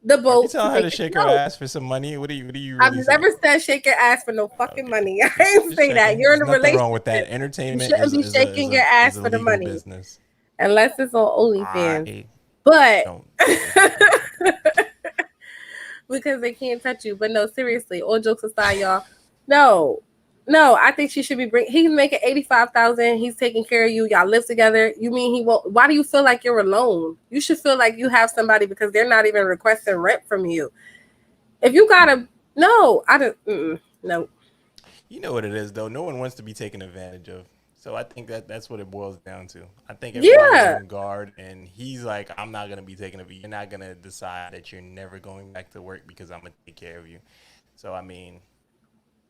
the both. You tell her to shake her ass for some money. What do you? Really I've never said shake your ass for no fucking money. I ain't say that. You're in a relationship. Nothing wrong with that. Entertainment. You shouldn't be shaking your ass for the money, business. Unless it's on OnlyFans. But because they can't touch you. But no, seriously, all jokes aside, y'all. No, I think she should be he's making $85,000. He's taking care of you. Y'all live together. You mean he won't? Why do you feel like you're alone? You should feel like you have somebody because they're not even requesting rent from you. If you gotta, no, I don't. No. You know what it is though. No one wants to be taken advantage of. So I think that's what it boils down to. I think everybody's Yeah. on guard, and he's like, "I'm not gonna be taking it. You're not gonna decide that you're never going back to work because I'm gonna take care of you." So I mean,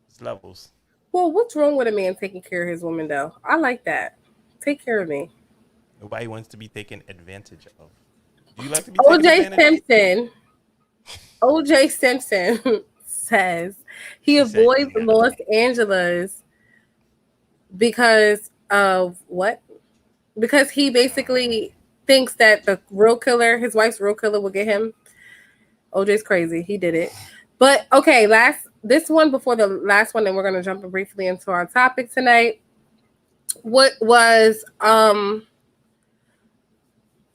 it's levels. Well, what's wrong with a man taking care of his woman though? I like that. Take care of me. Nobody wants to be taken advantage of. Do you like to be taken OJ advantage of? Simpson. OJ Simpson says he She said, avoids "No." Los Angeles because of what? Because he basically thinks that the real killer, his wife's real killer, will get him. OJ's crazy. He did it. But okay, this one before the last one, and we're gonna jump briefly into our topic tonight. What was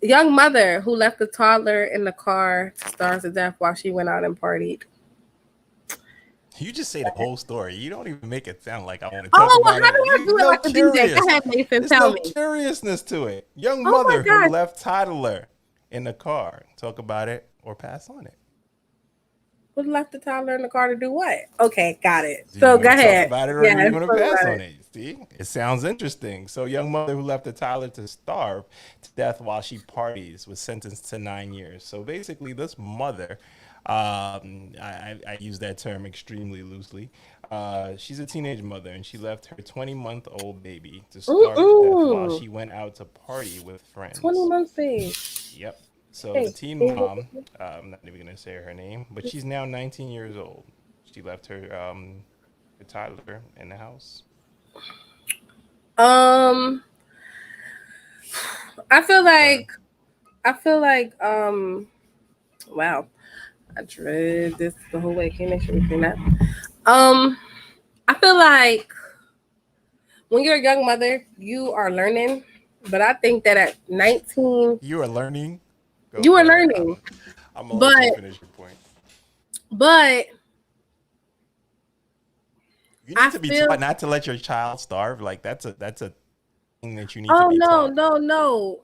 young mother who left the toddler in the car to starve to death while she went out and partied? You just say the whole story. You don't even make it sound like I want to Oh, talk well, about how it. do I do it No like a DJ? curious. Go ahead, Mason. There's Tell no me. curiousness to it. Young Oh my mother who gosh. left toddler in the car. Talk about it or pass on it. Who left the toddler in the car to do what? Okay, got it. Do you So want go to talk ahead. about it or do Yeah, you want to talk pass about on it? See, it sounds interesting. So, young mother who left the toddler to starve to death while she parties was sentenced to 9 years. So, basically, this mother, I use that term extremely loosely. She's a teenage mother and she left her 20-month-old baby to starve to death while she went out to party with 20 friends. months, babe. Yep. So Hey, the teen mom, I'm not even gonna say her name, but she's now 19 years old. She left her toddler in the house. um, I feel Sorry. like, wow, I dread this the whole way. Can you make sure we clean that? I feel like when you're a young mother, you are learning, but I think that at 19, You are learning. you are Go ahead. learning, I'm gonna let but you finish your point. but You I need to be feel. taught not to let your child starve. Like that's a thing that you need to Oh be no, taught. no!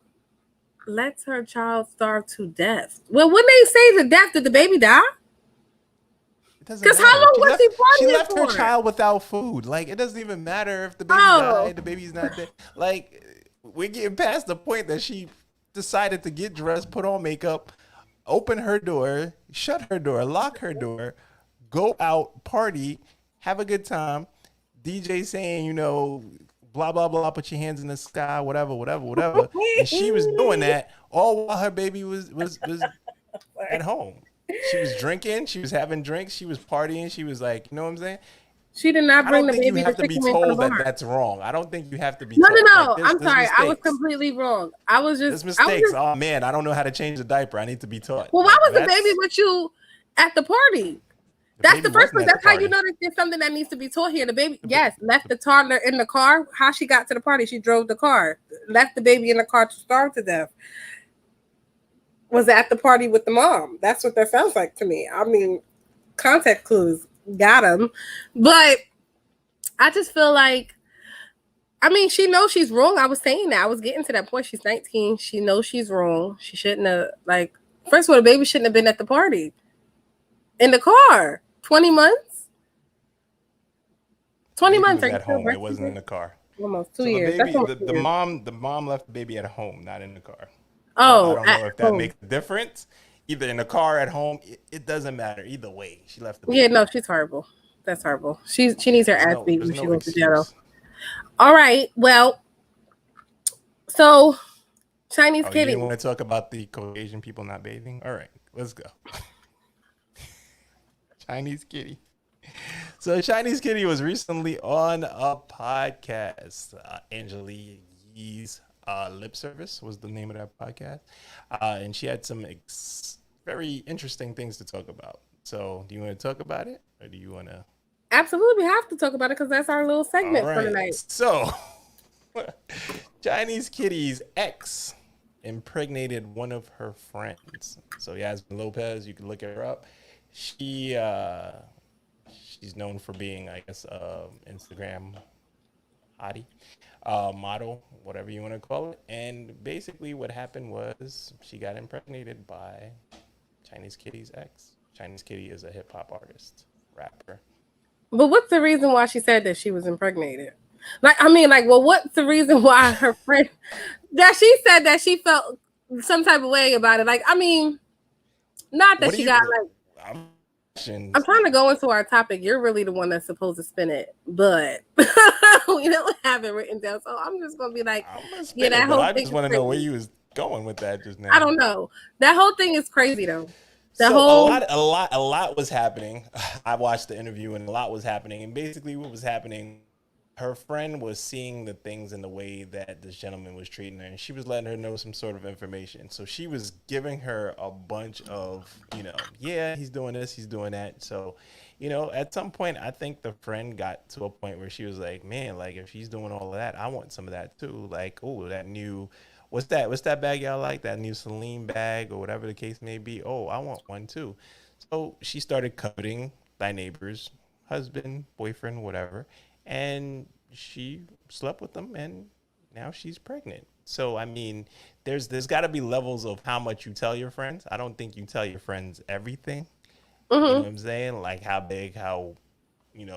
Let her child starve to death. Well, when they say the death, did the baby die? It doesn't Because how matter. long was he She pregnant left her for? child without food. Like it doesn't even matter if the baby Oh, died, the baby's not dead. Like we're getting past the point that she decided to get dressed, put on makeup, open her door, shut her door, lock her door, go out, party, have a good time. DJ saying, blah blah blah, put your hands in the sky, whatever, whatever, whatever. And she was doing that all while her baby was at home. She was drinking, she was having drinks, she was partying, she was like, you know what I'm saying? she did not I bring don't the think you baby to have to take be him in from the told that bar. that's wrong. I don't think you have to be No, told. Like I'm there's sorry. I was mistakes. completely wrong. I was There's just. mistakes. Oh man, I don't know how to change the diaper. I need to be taught. Well, why Like was the baby that's with you at the party? the That's baby the first wasn't place. at the That's how you party. know that there's something that needs to be taught here. The baby, The, ba- yes, left the toddler in the car. How she got to the party? She drove the car. Left the baby in the car to starve to death. Was at the party with the mom. That's what that sounds like to me. I mean, context clues got him, but I just feel like. I mean, she knows she's wrong. I was saying that. I was getting to that point. She's 19. She knows she's wrong. She shouldn't have, like, first of all, the baby shouldn't have been at the party in the car. 20 months? the 20 baby months. was Are you at still home. It wasn't in breastfeeding? the car. Almost two So the years. That's baby, almost 2 years. the mom left the baby at home, not in the car. I Oh, don't at know if that home. makes a difference. Either in the car, at home, it doesn't matter. Either way, she left the Yeah, baby. no, she's horrible. That's horrible. She needs her ass beat There's when she no goes to jail. excuse. All right. Well, so Chinese Oh, you kitty. didn't want to talk about the Caucasian people not bathing? All right, let's go. Chinese kitty. So Chinese kitty was recently on a podcast. Angela Yee's Lip Service was the name of that podcast. And she had some very interesting things to talk about. So do you want to talk about it or do you want to? Absolutely, we have to talk about it because that's our little All segment for right. tonight. So Chinese kitty's ex impregnated one of her friends. So Yasmin Lopez, you can look her up. She's known for being, I guess, Instagram hottie, model, whatever you want to call it. And basically, what happened was she got impregnated by Chinese Kitty's ex. Chinese Kitty is a hip hop artist, rapper. But what's the reason why she said that she was impregnated? Like, I mean, like, well, what's the reason why her friend that she said that she felt some type of way about it? Like, I mean, not that What do she you? got like. I'm trying to go into our topic. You're really the one that's supposed to spin it, but we don't have it written down. So I'm just gonna be like, I'm gonna yeah, spin that it though. whole I thing just is want to know where crazy. you was going with that just I now. don't know. That whole thing is crazy though. The So whole a lot was happening. I watched the interview and a lot was happening. And basically, what was happening, her friend was seeing the things in the way that this gentleman was treating her, and she was letting her know some sort of information. So she was giving her a bunch of, yeah, he's doing this, he's doing that. So, at some point, I think the friend got to a point where she was like, man, like if he's doing all of that, I want some of that too. Like, oh, that new. What's that bag y'all like? That new Celine bag or whatever the case may be. Oh, I want one too. So she started coveting thy neighbor's husband, boyfriend, whatever, and she slept with them, and now she's pregnant. So I mean, there's got to be levels of how much you tell your friends. I don't think you tell your friends everything. You know what I'm saying? Like how big, how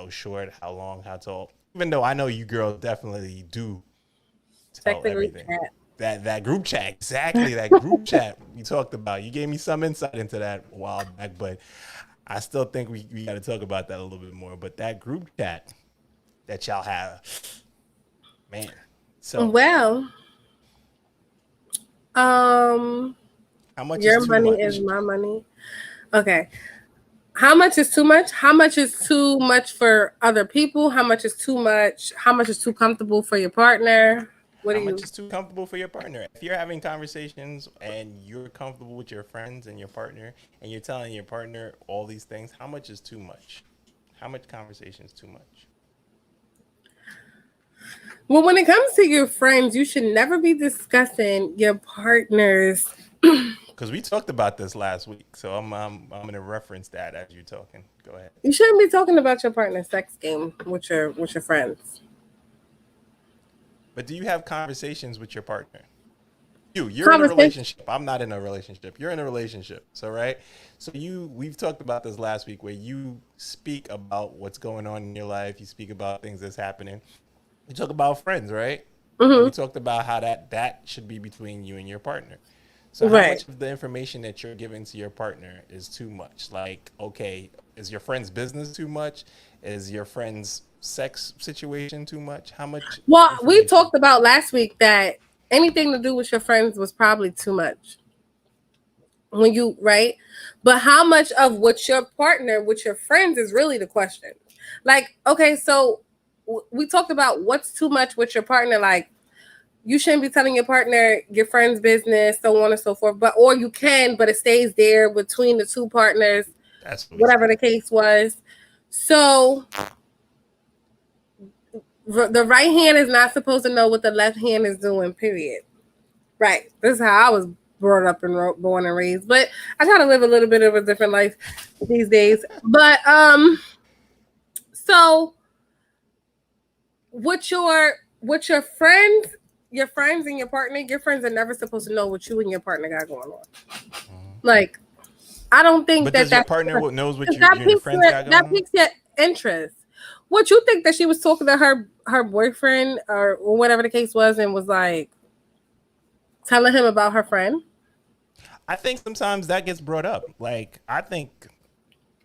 short, how long, how tall. Even though I know you girls definitely do tell technically everything. cat. That group chat, exactly that group chat you talked about. You gave me some insight into that a while back, but I still think we got to talk about that a little bit more. But that group chat that y'all have, man. So Well, how much is your too money is much? my money. Okay. How much is too much? How much is too much for other people? How much is too much? How much is too comfortable for your partner? What How do you? much is too comfortable for your partner? If you're having conversations and you're comfortable with your friends and your partner, and you're telling your partner all these things, how much is too much? How much conversation is too much? Well, when it comes to your friends, you should never be discussing your partner's. Because we talked about this last week, so I'm gonna reference that as you're talking. Go ahead. You shouldn't be talking about your partner's sex game with your friends. But do you have conversations with your partner? You're in a Conversation. relationship. I'm not in a relationship. You're in a relationship. So right. So we've talked about this last week where you speak about what's going on in your life. You speak about things that's happening. You talk about friends, right? And we talked about how that should be between you and your partner. So how Right. much of the information that you're giving to your partner is too much? Like, okay, is your friend's business too much? Is your friend's sex situation too much? How much Well, we information? talked about last week that anything to do with your friends was probably too much. When you right, but how much of what your partner with your friends is really the question. Like, okay, so we talked about what's too much with your partner. Like, you shouldn't be telling your partner your friend's business, so on and so forth. But or you can, but it stays there between the two partners, That's what we whatever the said. case was. So the right hand is not supposed to know what the left hand is doing. Period. Right. This is how I was brought up and born and raised. But I try to live a little bit of a different life these days. But so with your friends, and your partner, your friends are never supposed to know what you and your partner got going on. Like, I don't think But does your that's partner knows what you that and your piques friends got that going on? piques your interest. What you think that she was talking to her boyfriend or whatever the case was and was like telling him about her friend? I think sometimes that gets brought up. Like, I think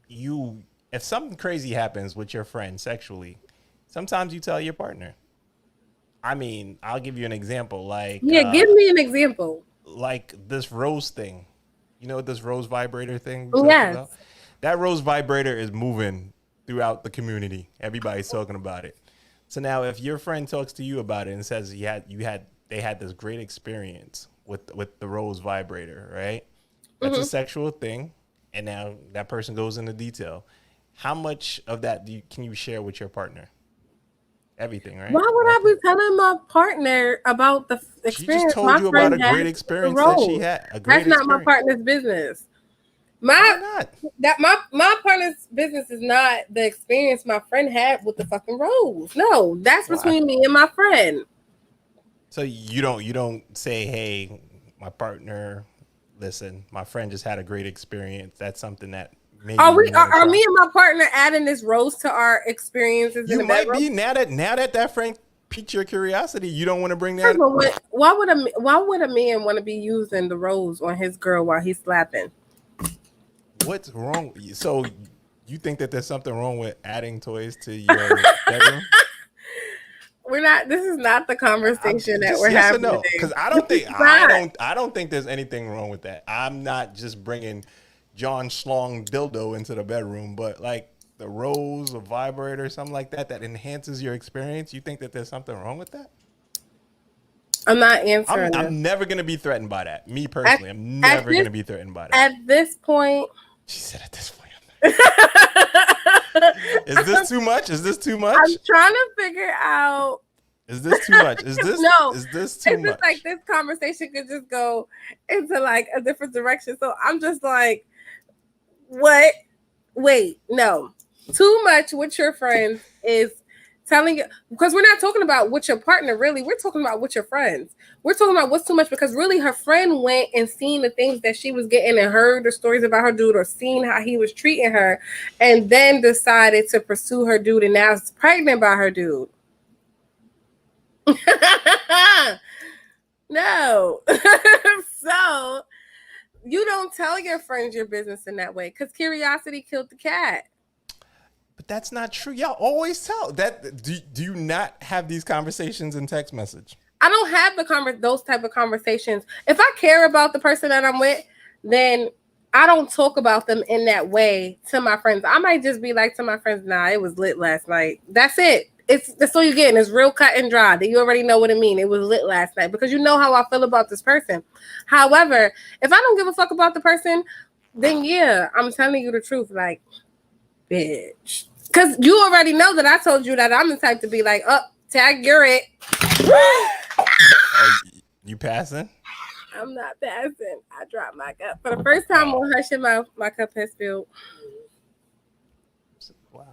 if something crazy happens with your friend sexually, sometimes you tell your partner. I mean, I'll give you an example. Yeah, give me an example. Like this rose thing. You know this rose vibrator thing we talked Yes. about? That rose vibrator is moving throughout the community. Everybody's talking about it. So now if your friend talks to you about it and says they had this great experience with the rose vibrator, right? That's a sexual thing, and now that person goes into detail. How much of that can you share with your partner? Everything, right? Why would I be telling my partner about the She just experience told my you about friend a had great with the experience that she role? had. A great That's not my experience. partner's business. Why My not? my partner's business is not the experience my friend had with the fucking rose. No, that's Why? between me and my friend. So you don't say, hey, my partner, listen, my friend just had a great experience. That's something that maybe we want to Are try. me and my partner adding this rose to our experiences in You the might bedroom? be now that that friend piqued your curiosity. You don't want to bring that. Why would a man want to be using the rose on his girl while he's slapping? What's wrong? So you think that there's something wrong with adding toys to your bedroom? We're not. This is not the conversation that we're yes having. Or no? Because I don't think there's anything wrong with that. I'm not just bringing John Schlong dildo into the bedroom, but like the rose, a vibrator, something like that enhances your experience. You think that there's something wrong with that? I'm not answering. I'm never gonna be threatened by that. Me personally, I'm never gonna be threatened by that. At this point, she said. At this point. Is this too much? Is this too much? I'm trying to figure out. Is this too much? Is this no? Is this too much? It's like this conversation could just go into like a different direction. So I'm just like, what? Wait, no. Too much with your friends is telling you, because we're not talking about with your partner, really. We're talking about with your friends. We're talking about what's too much because really her friend went and seen the things that she was getting and heard the stories about her dude or seen how he was treating her and then decided to pursue her dude and now is pregnant by her dude. No. So you don't tell your friends your business in that way because curiosity killed the cat. But that's not true. Y'all always tell that. Do you not have these conversations in text message? I don't have those type of conversations. If I care about the person that I'm with, then I don't talk about them in that way to my friends. I might just be like to my friends, nah, it was lit last night. That's it. That's all you're getting. It's real cut and dry. That you already know what it means. It was lit last night because you know how I feel about this person. However, if I don't give a fuck about the person, then yeah, I'm telling you the truth. Like, bitch. Because you already know that I told you that I'm the type to be like, oh, tag, you're it. You passing? I'm not passing. I dropped my cup. For the first time on Hushing, my cup has spilled. Wow.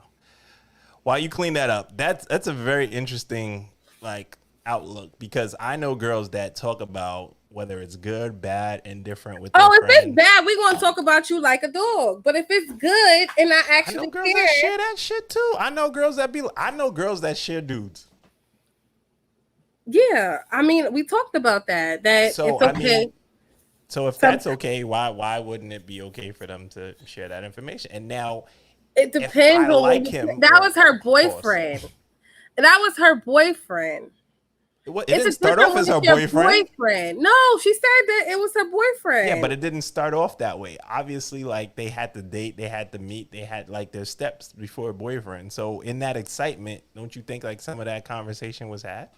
While you clean that up, that's a very interesting like outlook because I know girls that talk about whether it's good, bad, indifferent with their friends. If it's bad, we're gonna talk about you like a dog. But if it's good and I actually girls care, that share that shit too. I know girls that share dudes. Yeah, I mean, we talked about that. So, it's okay. I mean, so if that's okay, why wouldn't it be okay for them to share that information? And now it depends on like him. That was her boyfriend. That was her boyfriend. It didn't start off as her boyfriend. No, she said that it was her boyfriend. Yeah, but it didn't start off that way. Obviously, like they had to date, they had to meet, they had like their steps before boyfriend. So in that excitement, don't you think like some of that conversation was had?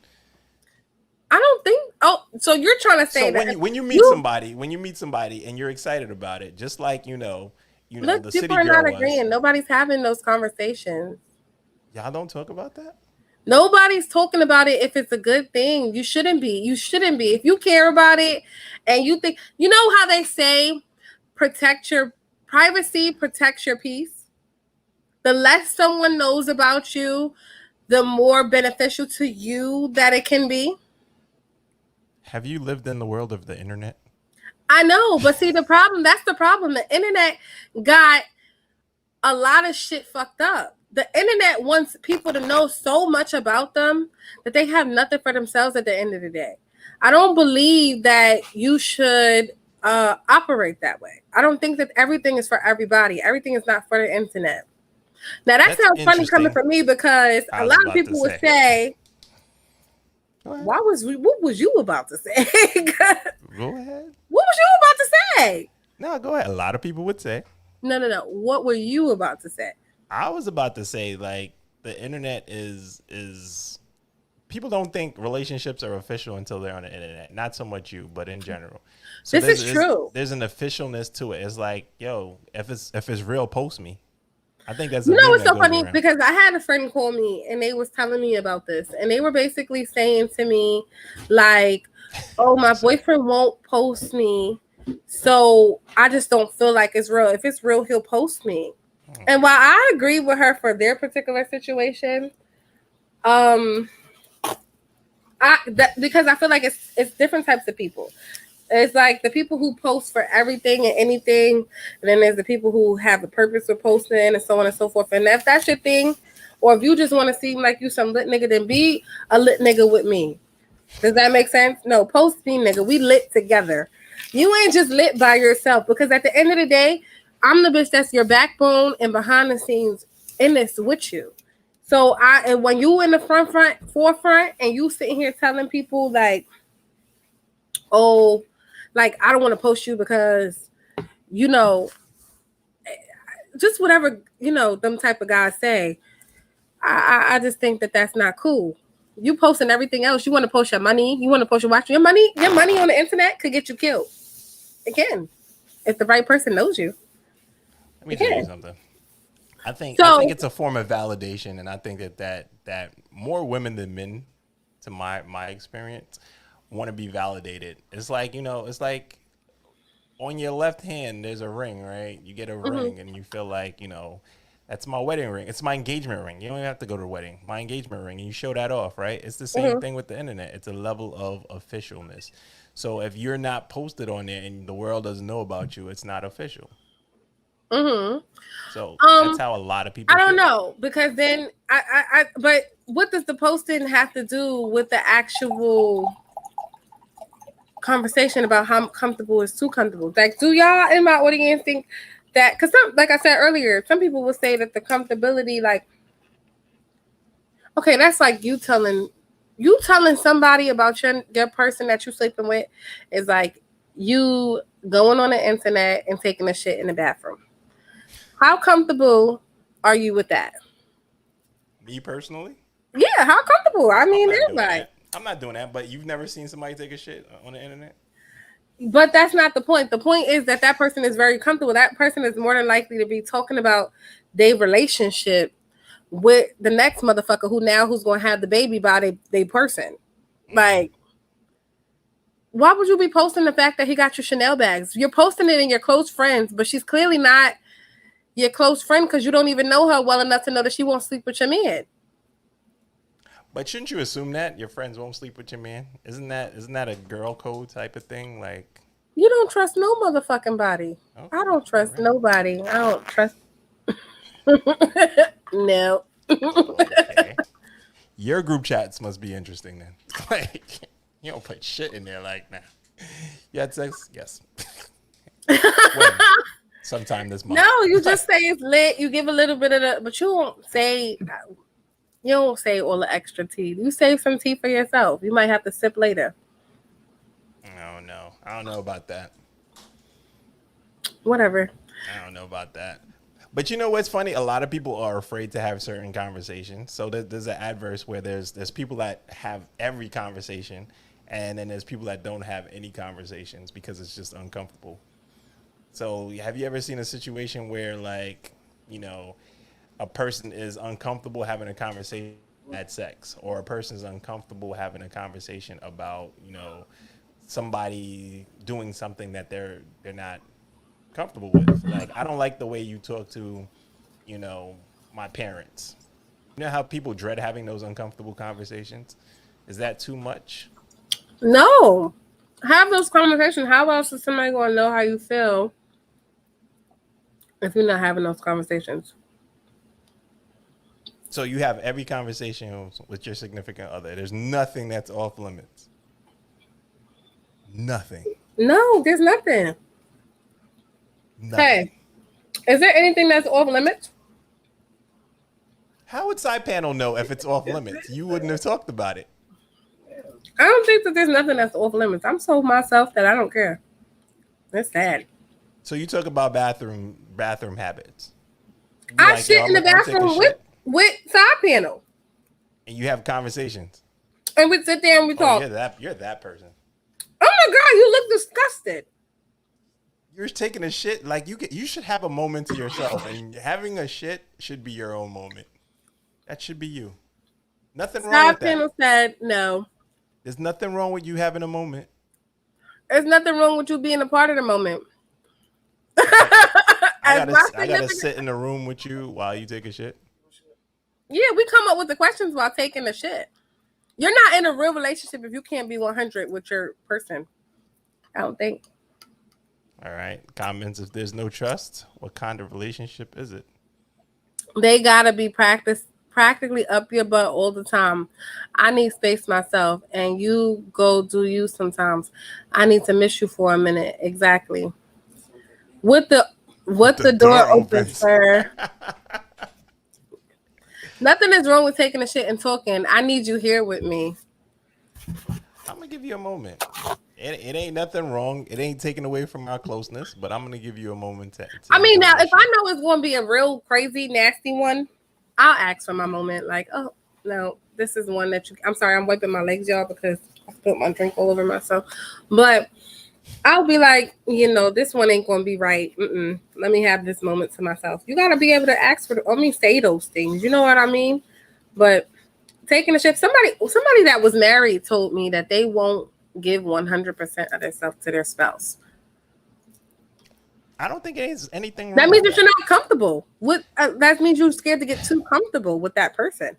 I don't think. Oh, so you're trying to say that when you meet somebody and you're excited about it, just like look, the city girl not agreeing. Nobody's having those conversations. Y'all don't talk about that. Nobody's talking about it if it's a good thing. You shouldn't be. If you care about it and you think, you know how they say, protect your privacy, protect your peace. The less someone knows about you, the more beneficial to you that it can be. Have you lived in the world of the internet? I know, but see that's the problem. The internet got a lot of shit fucked up. The internet wants people to know so much about them that they have nothing for themselves at the end of the day. I don't believe that you should operate that way. I don't think that everything is for everybody. Everything is not for the internet. Now that sounds funny coming from me because a lot of people would say, what was you about to say? Go ahead. What was you about to say? No, go ahead. A lot of people would say. No. What were you about to say? I was about to say, like, the internet is people don't think relationships are official until they're on the internet. Not so much you, but in general. So this is true. There's an officialness to it. It's like, yo, if it's real, post me. I think that's it's so funny because I had a friend call me and they was telling me about this and they were basically saying to me like, oh, my boyfriend won't post me, so I just don't feel like it's real. If it's real, he'll post me. And while I agree with her for their particular situation, because I feel like it's different types of people. It's like the people who post for everything and anything, and then there's the people who have a purpose for posting and so on and so forth. And if that's your thing, Or if you just want to seem like you some lit nigga, then be a lit nigga with me. Does that make sense? No, post me, nigga. We lit together. You ain't just lit by yourself, because at the end of the day, I'm the bitch that's your backbone and behind the scenes in this with you. So and when you in the forefront and you sitting here telling people like, oh, like I don't want to post you because, you know, just whatever, you know, them type of guys say. I just think that that's not cool. You posting everything else. You want to post your money. You want to post your watch. Your money on the internet could get you killed. It can, if the right person knows you. Let me tell you something. I think it's a form of validation, and I think that more women than men, to my experience, want to be validated. It's like, you know, it's like on your left hand there's a ring, right? You get a ring, and you feel like, you know, that's my wedding ring. It's my engagement ring. You don't even have to go to the wedding. My engagement ring, and you show that off, right? It's the same thing with the internet. It's a level of officialness. So if you're not posted on there and the world doesn't know about you, it's not official. So that's how a lot of people. I don't know, because then but what does the posting have to do with the actual conversation about how comfortable is too comfortable? Like, do y'all in my audience think that? Because like I said earlier, some people will say that the comfortability, like, okay, that's like you telling somebody about your person that you sleeping with is like you going on the internet and taking a shit in the bathroom. How comfortable are you with that? Me personally? Yeah, how comfortable? I mean, everybody. I'm not doing that, but you've never seen somebody take a shit on the internet? But that's not the point. The point is that person is very comfortable. That person is more than likely to be talking about their relationship with the next motherfucker who's going to have the baby by they person. Like, why would you be posting the fact that he got your Chanel bags? You're posting it in your close friends, but she's clearly not your close friend because you don't even know her well enough to know that she won't sleep with your man. But shouldn't you assume that your friends won't sleep with your man? Isn't that a girl code type of thing? Like, you don't trust no motherfucking body. Okay. I don't trust nobody. I don't trust. No. Okay. Your group chats must be interesting then. Like, you don't put shit in there like that. Nah. You had sex? Yes. When? Sometime this month. No, you just say it's lit. You give a little bit of the, but you don't say all the extra tea. You save some tea for yourself. You might have to sip later. No. I don't know about that. Whatever. I don't know about that. But you know what's funny? A lot of people are afraid to have certain conversations. So there's an adverse where there's people that have every conversation, and then there's people that don't have any conversations because it's just uncomfortable. So have you ever seen a situation where, like, you know, a person is uncomfortable having a conversation at sex, or a person is uncomfortable having a conversation about, you know, somebody doing something that they're not comfortable with? Like, I don't like the way you talk to, you know, my parents. You know how people dread having those uncomfortable conversations? Is that too much? No. Have those conversations. How else is somebody going to know how you feel if you're not having those conversations? So you have every conversation with your significant other. There's nothing that's off limits. Nothing. No, there's nothing. Hey, is there anything that's off limits? How would side panel know if it's off limits? You wouldn't have talked about it. I don't think that there's nothing that's off limits. I'm so myself that I don't care. That's sad. So you talk about bathroom habits. I shit in the bathroom with side panel. And you have conversations. And we sit there and we talk. You're that person. Oh my God, you look disgusted. You're taking a shit. Like, you should have a moment to yourself, and having a shit should be your own moment. That should be you. Nothing wrong with that. Panel said no. There's nothing wrong with you having a moment. There's nothing wrong with you being a part of the moment. I gotta sit in the room with you while you take a shit. Yeah, we come up with the questions while taking a shit. You're not in a real relationship if you can't be 100 with your person. I don't think. All right. Comments: if there's no trust, what kind of relationship is it? They gotta be practice practically up your butt all the time. I need space myself, and you go do you sometimes. I need to miss you for a minute. Exactly. With the door open, sir. Nothing is wrong with taking a shit and talking. I need you here with me. I'm gonna give you a moment. It ain't nothing wrong. It ain't taken away from our closeness, but I'm gonna give you a moment to I mean, enjoy now that if I shit. know it's going to be a real crazy, nasty one, I'll ask for my moment. Like, oh no, this is one that you. I'm sorry, I'm wiping my legs, y'all, because I spilled my drink all over myself. But I'll be like, this one ain't going to be right. Let me have this moment to myself. You got to be able to ask for. Say those things. You know what I mean? But taking a shift. Somebody that was married told me that they won't give 100% of themselves to their spouse. I don't think there's anything wrong That means with that you're not comfortable with. That means you're scared to get too comfortable with that person.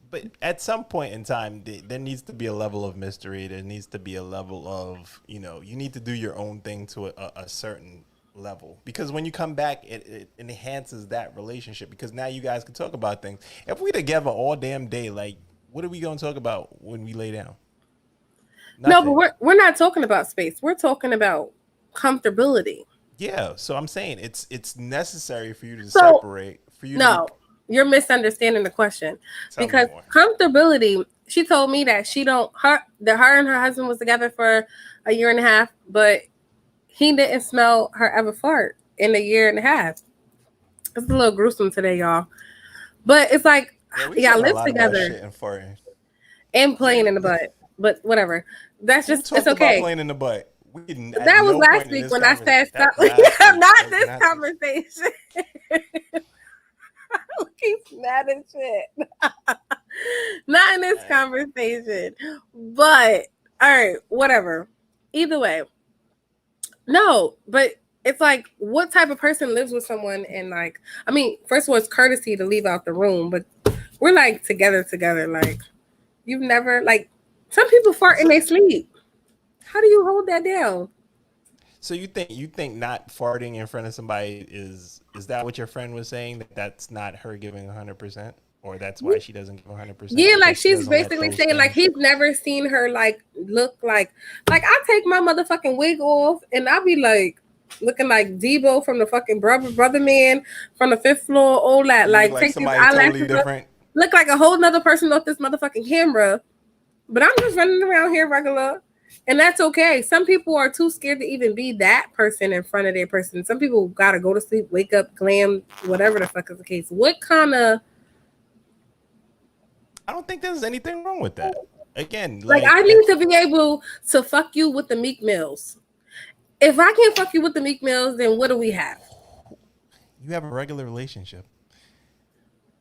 But at some point in time, there needs to be a level of mystery. There needs to be a level of, you need to do your own thing to a certain level. Because when you come back, it enhances that relationship. Because now you guys can talk about things. If we together all damn day, like, what are we going to talk about when we lay down? Nothing. No, but we're not talking about space. We're talking about comfortability. Yeah, so I'm saying it's necessary for you to So, separate. For you No, to you're misunderstanding the question. tell me Because more. comfortability, she told me that her and her husband was together for a year and a half, but he didn't smell her ever fart in a year and a half. It's a little gruesome today, y'all. But it's like, Yeah, we y'all talking a live lot about together shit and farting. and playing in the butt. But whatever. That's Who just, it's talked about okay. playing in the butt? We didn't at That was no last point in week this when I conversation. said stop. That's last week. Not That's this not conversation. Keep mad as shit. Not in this conversation. But all right, whatever. Either way. No, but it's like what type of person lives with someone and like I mean, first of all, it's courtesy to leave out the room, but we're like together. Like you've never like some people fart in their sleep. How do you hold that down? So you think not farting in front of somebody is that what your friend was saying, that that's not her giving 100%, or that's why she doesn't give 100%, Yeah, like because she she's doesn't let basically those saying like things. he's never seen her like look like I take my motherfucking wig off and I be like looking like Debo from the fucking brother man from the fifth floor, all that. You look Like like take these somebody totally eyelashes up, different. look like a whole nother person off this motherfucking camera. But I'm just running around here regular. And that's okay. Some people are too scared to even be that person in front of their person. Some people gotta go to sleep, wake up, glam, whatever the fuck is the case. What kind of I don't think there's anything wrong with that. Again, like like I need to be able to fuck you with the Meek Mills. If I can't fuck you with the Meek Mills, then what do we have? you have a regular relationship.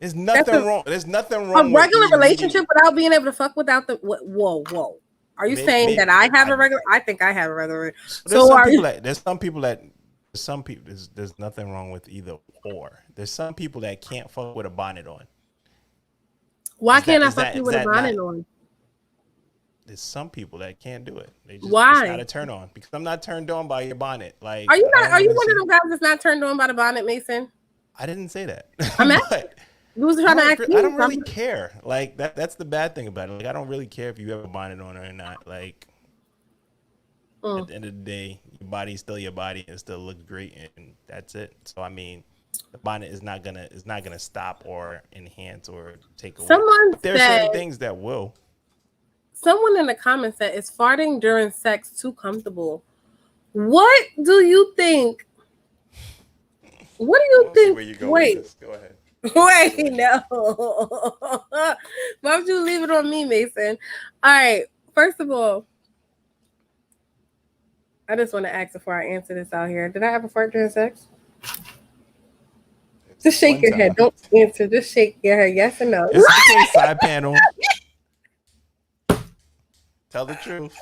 There's That's nothing wrong. There's nothing a wrong with regular you relationship needing. without being able to fuck without the whoa. Are you saying that I have a regular? I think I have a regular. There's So some are you? people that there's nothing wrong with either or. There's some people that can't fuck with a bonnet on. Why Is that can't I is fuck that you is with a that bonnet not? on? There's some people that can't do it. It's not Why? a turn on, because I'm not turned on by your bonnet. Like, Are you I not? don't Are you want to one of see. them guys that's not turned on by the bonnet, Mason? I didn't say that, I'm asking. but You was trying to ask I me don't really something. care. Like that's the bad thing about it. Like, I don't really care if you have a bonnet on or not. Like, at the end of the day, your body's still your body and still looks great, and that's it. So I mean, the bonnet is not gonna stop or enhance or take away. Someone But there are said. certain things that will. Someone in the comments said, "Is farting during sex too comfortable?" What do you think? What do you Let's see where think? you go with Wait, this. Go ahead. wait, no. Why don't you leave it on me, Mason? All right. First of all, I just want to ask before I answer this out here. Did I ever fart during sex? Just shake One your head. time. Don't answer. Just shake your head. Yes or no? It's okay, side panel. Tell the truth.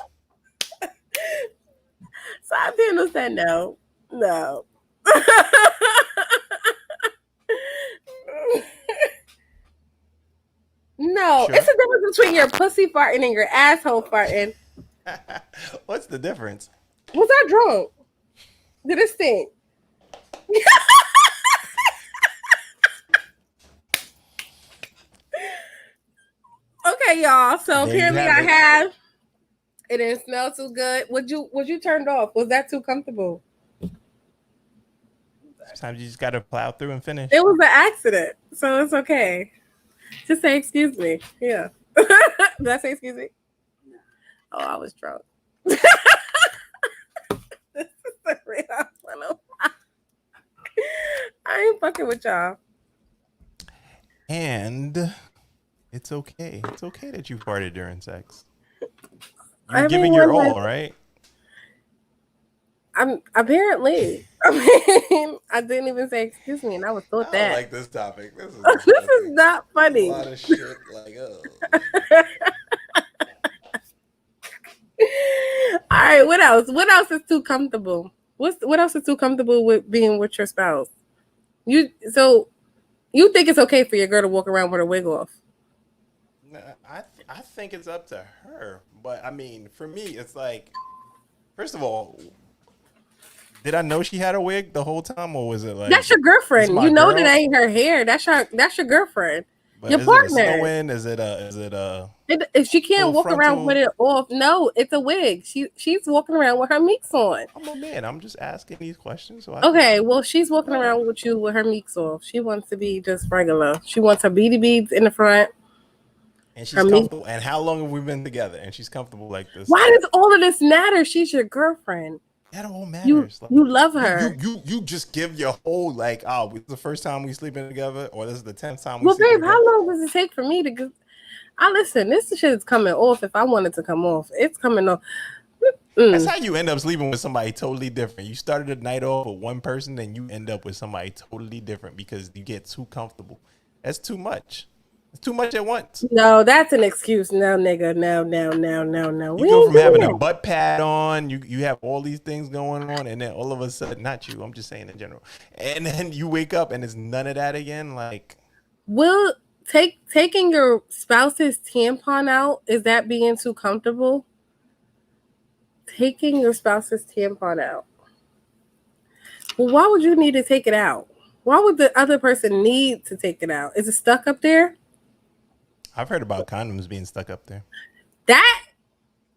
Side panel said no. No. No, Sure. it's a difference between your pussy farting and your asshole farting. What's the difference? Was I drunk? Did it stink? Okay, y'all. So There you apparently have I it. have. It didn't smell too good. Was you turned off? Was that too comfortable? Sometimes you just gotta plow through and finish. It was an accident, so it's okay. Just say excuse me. Yeah. Did I say excuse me? Oh, I was drunk. This is the real 105. I ain't fucking with y'all. And it's okay. It's okay that you farted during sex. You're Everyone giving your has- all, right? I'm apparently. I mean, I didn't even say excuse me, and I was thought that. like this topic. This is This is not funny. of shit. Like, All right, what else? What else is too comfortable? What else is too comfortable with being with your spouse? You think it's okay for your girl to walk around with her wig off? I think it's up to her. But I mean, for me, it's like, first of all, did I know she had a wig the whole time, or was it like That's your girlfriend. my You know girl? that ain't her hair. That's your girlfriend. But Your is partner. it a sew-in? Is it a If she can't full walk around frontal? with it off, no, it's a wig. She's walking around with her meeks on. I'm a man. I'm just asking these questions. So Okay, well, she's walking around with you with her meeks off. She wants to be just regular. She wants her beady beads in the front. And she's comfortable. And how long have we been together? And she's comfortable like this. Why does all of this matter? She's your girlfriend. That all matters. You love her. You just give your whole like, oh, this is the first time we sleeping together, or this is the 10th time we Well, sleeping babe, together. how long does it take for me to go? Listen, this shit is coming off if I want it to come off. It's coming off. That's how you end up sleeping with somebody totally different. You started the night off with one person, then you end up with somebody totally different because you get too comfortable. That's too much. It's too much at once. No, that's an excuse. No, nigga. No. You go from having a butt pad on, you have all these things going on, and then all of a sudden, not you, I'm just saying in general, and then you wake up and it's none of that again. Like, will taking your spouse's tampon out, is that being too comfortable? Taking your spouse's tampon out. Well, why would you need to take it out? Why would the other person need to take it out? Is it stuck up there? I've heard about condoms being stuck up there.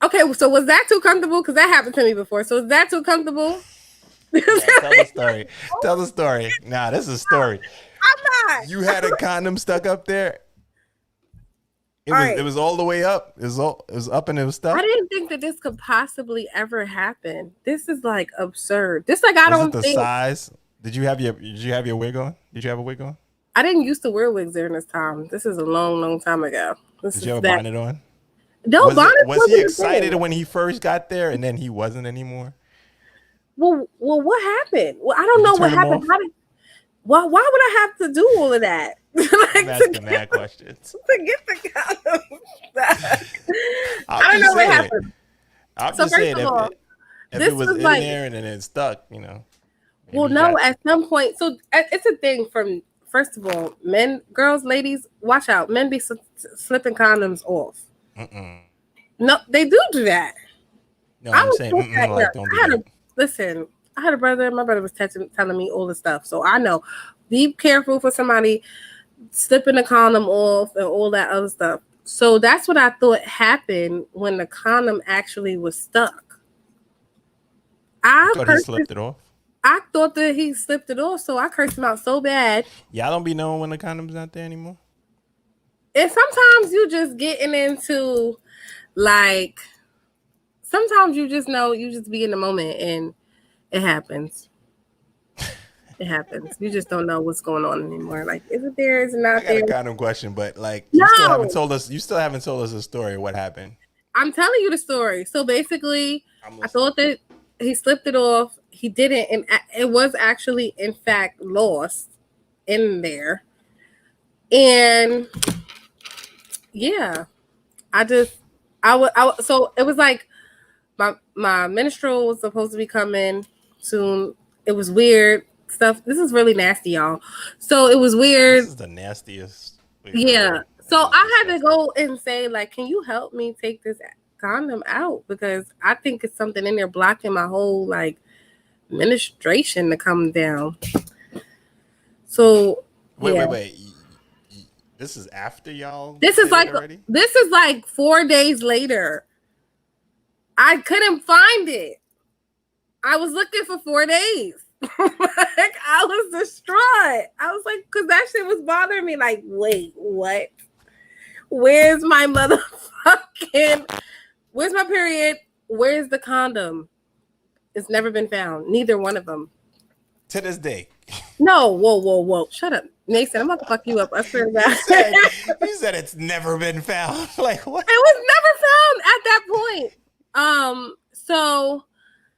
Okay, so was that too comfortable? Because that happened to me before. So is that too comfortable? Yeah, tell the story. Tell the story. Nah, this is a story. I'm not. You had a condom stuck up there. It was all the way up. It was up and it was stuck. I didn't think that this could possibly ever happen. This is like absurd. This like I Was don't it the think. size? Did you have your wig on? Did you have a wig on? I didn't used to wear wigs during this time. This is a long time ago. Did you have a bonnet on? No, bonnet. Was he excited when he first got there and then he wasn't anymore? Well, what happened? Well, I don't know what happened. Why would I have to do all of that? I'm asking mad questions. To get the condom. I don't know what happened. I'm just saying if it was in like, there and then it stuck, you know. Well, no, at some point. So it's a thing from, first of all, men, girls, ladies, watch out. Men be slipping condoms off. No, they do that. No, I'm saying, like, don't do that. Listen, I had a brother. My brother was telling me all the stuff. So I know. Be careful for somebody slipping the condom off and all that other stuff. So that's what I thought happened when the condom actually was stuck. I thought he slipped it off. I thought that he slipped it off, so I cursed him out so bad. Y'all don't be knowing when the condom's not there anymore? And sometimes you just getting into, like, sometimes you just know, you just be in the moment and it happens. It happens. You just don't know what's going on anymore. Like, is it there? Is it not there? I got a condom question, but like, you still haven't told us a story of what happened. I'm telling you the story. So basically, I thought that he slipped it off. He didn't, and it was actually, in fact, lost in there. And yeah, so it was like my menstrual was supposed to be coming soon. It was weird stuff. This is really nasty, y'all. So it was weird. This is the nastiest. Yeah. So I had to go and say, like, can you help me take this condom out? Because I think it's something in there blocking my whole, like, menstruation to come down. So wait. This is after y'all. This is like already? 4 days later. I couldn't find it. I was looking for 4 days. Like, I was distraught. I was like, because that shit was bothering me. Like, wait, what? Where's my motherfucking? Where's my period? Where's the condom? It's never been found. Neither one of them. To this day. No, whoa. Shut up. Mason, I'm about to fuck you up. I swear to God. You said it's never been found. Like, what? It was never found at that point. So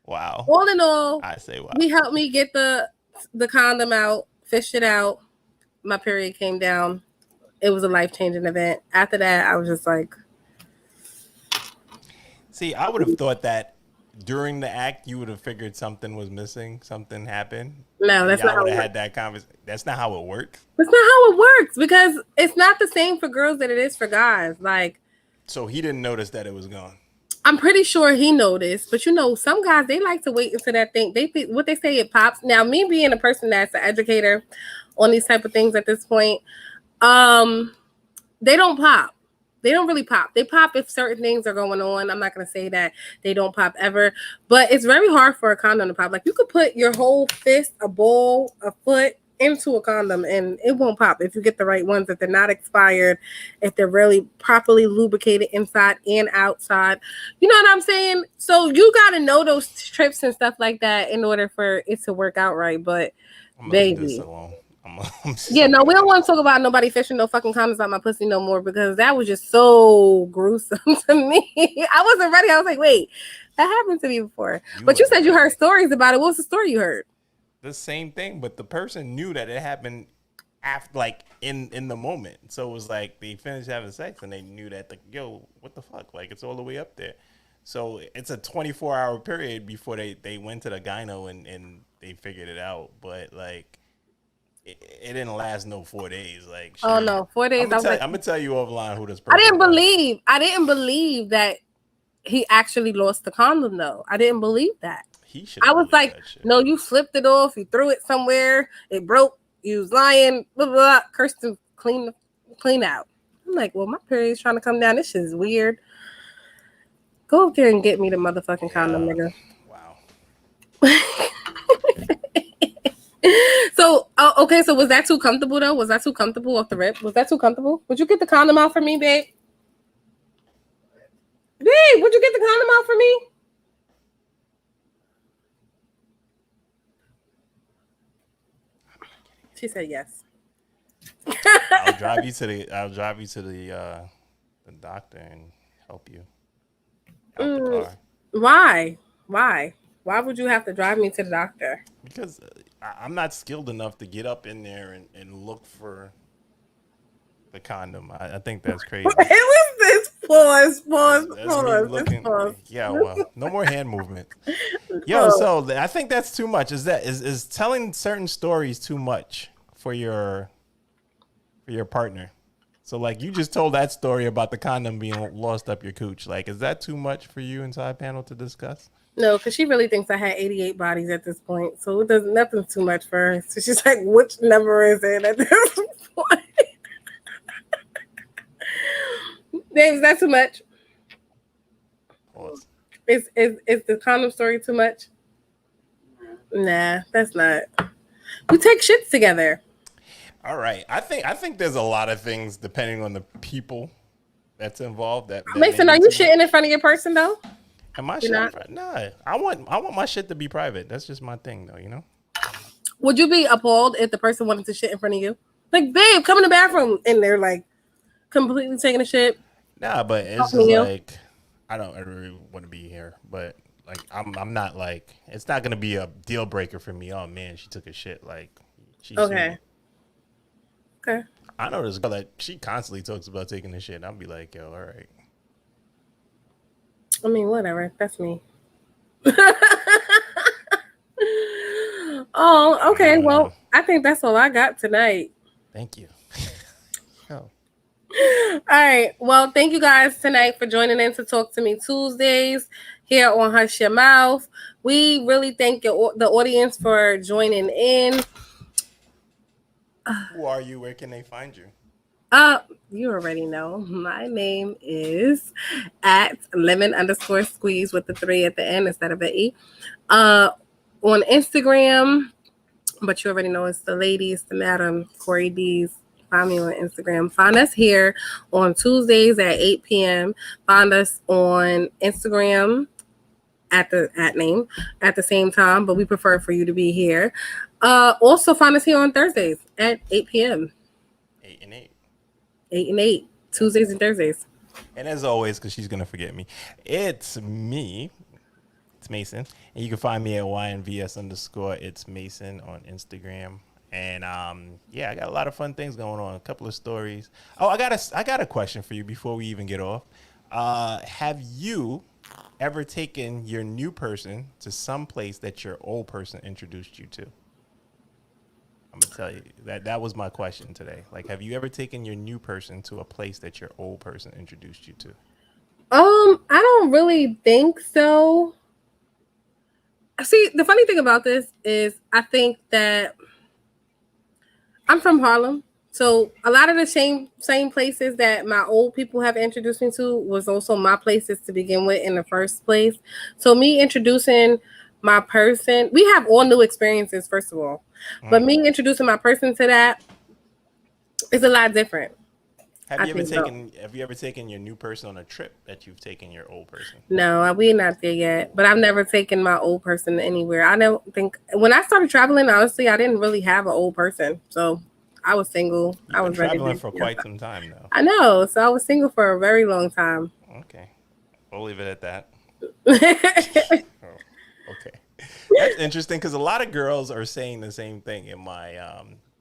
wow. all in all, I say wow. He helped me get the condom out, fished it out. My period came down. It was a life-changing event. After that, I was just like, see, I would have thought that during the act you would have figured something was missing, something happened. no, that's not how it had works. that conversation. That's not how it works. That's not how it works, because it's not the same for girls that it is for guys. Like, so he didn't notice that it was gone. I'm pretty sure he noticed, but some guys, they like to wait until that thing, what they say, it pops. Now, me being a person that's an educator on these type of things at this point, they don't pop. They don't really pop. They pop if certain things are going on. I'm not going to say that they don't pop ever, but it's very hard for a condom to pop. Like, you could put your whole fist, a ball, a foot into a condom and it won't pop if you get the right ones, if they're not expired, if they're really properly lubricated inside and outside. You know what I'm saying? So you got to know those trips and stuff like that in order for it to work out right. But I'm baby, leave this alone. yeah, no, we don't want to talk about nobody fishing no fucking condoms out my pussy no more, because that was just so gruesome to me. I wasn't ready. I was like, wait, that happened to me before. But you said you heard stories about it. What was the story you heard? The same thing, but the person knew that it happened after, like in the moment. So it was like they finished having sex and they knew that, like, yo, what the fuck? Like, it's all the way up there. So it's a 24-hour period before they went to the gyno and they figured it out. But like, it didn't last no 4 days. Like, oh no, 4 days. I'm gonna tell you offline who this person. I didn't believe that he actually lost the condom though. I didn't believe that. I was like, no, you flipped it off, you threw it somewhere, it broke, you was lying, blah, blah, blah. Kirsten clean out. I'm like, well, my period's trying to come down. This shit is weird. Go up there and get me the motherfucking condom, nigga. Wow. So, okay, so was that too comfortable though? Was that too comfortable off the rip? Was that too comfortable? Would you get the condom out for me, babe? Babe, would you get the condom out for me? She said yes. I'll drive you to the doctor and help you out the car. Why? Why would you have to drive me to the doctor? Because I'm not skilled enough to get up in there and look for the condom. I think that's crazy. It was this pause. Yeah, well, no more hand movement. Yo, so I think that's too much. Is telling certain stories too much for your partner? So like, you just told that story about the condom being lost up your cooch. Like, is that too much for you and side panel to discuss? No, because she really thinks I had 88 bodies at this point. So it does nothing too much for her. So she's like, which number is it at this point? Dave, is that too much? Pause. Is the condom story too much? Nah, that's not. We take shits together. All right. I think there's a lot of things depending on the people that's involved. That Mason, are you shitting in front of your person though? Am I shitting? Nah. I want my shit to be private. That's just my thing though, you know? Would you be appalled if the person wanted to shit in front of you? Like, babe, come in the bathroom, and they're like completely taking a shit. Nah, but it's just like, I really want to be here, but like, I'm not like, it's not gonna be a deal breaker for me. Oh man, she took a shit. Like, she's okay. Okay. I know this girl that she constantly talks about taking the shit. I'll be like, yo, all right. I mean, whatever. That's me. Oh, okay. Well, I think that's all I got tonight. Thank you. Oh. All right. Well, thank you guys tonight for joining in to Talk to Me Tuesdays here on Hush Your Mouth. We really thank the audience for joining in. Who are you? Where can they find you? You already know. My name is at lemon_squeeze with the 3 at the end instead of an E. On Instagram, but you already know it's the lady, it's the madam, Kori Deez. Find me on Instagram. Find us here on Tuesdays at 8 p.m. Find us on Instagram at the name at the same time, but we prefer for you to be here. Also find us here on Thursdays at 8 p.m. 8 and 8. 8 and 8. Tuesdays and Thursdays. And as always, because she's gonna forget me, it's me. It's Mason, and you can find me at ynvs_ it's Mason on Instagram. And yeah, I got a lot of fun things going on. A couple of stories. Oh, I got a question for you before we even get off. Have you ever taken your new person to some place that your old person introduced you to? I'm gonna tell you that was my question today. Like, have you ever taken your new person to a place that your old person introduced you to? I don't really think so. See, the funny thing about this is I think that I'm from Harlem. So a lot of the same places that my old people have introduced me to was also my places to begin with in the first place. So me introducing my person, we have all new experiences, first of all. But me introducing my person to that is a lot different. Have you ever taken your new person on a trip that you've taken your old person? No, we're not there yet. But I've never taken my old person anywhere. I don't think when I started traveling, honestly, I didn't really have an old person. So I was single. You've I was been ready traveling to for quite some time now. I know. So I was single for a very long time. Okay, we'll leave it at that. Oh, okay, that's interesting because a lot of girls are saying the same thing in my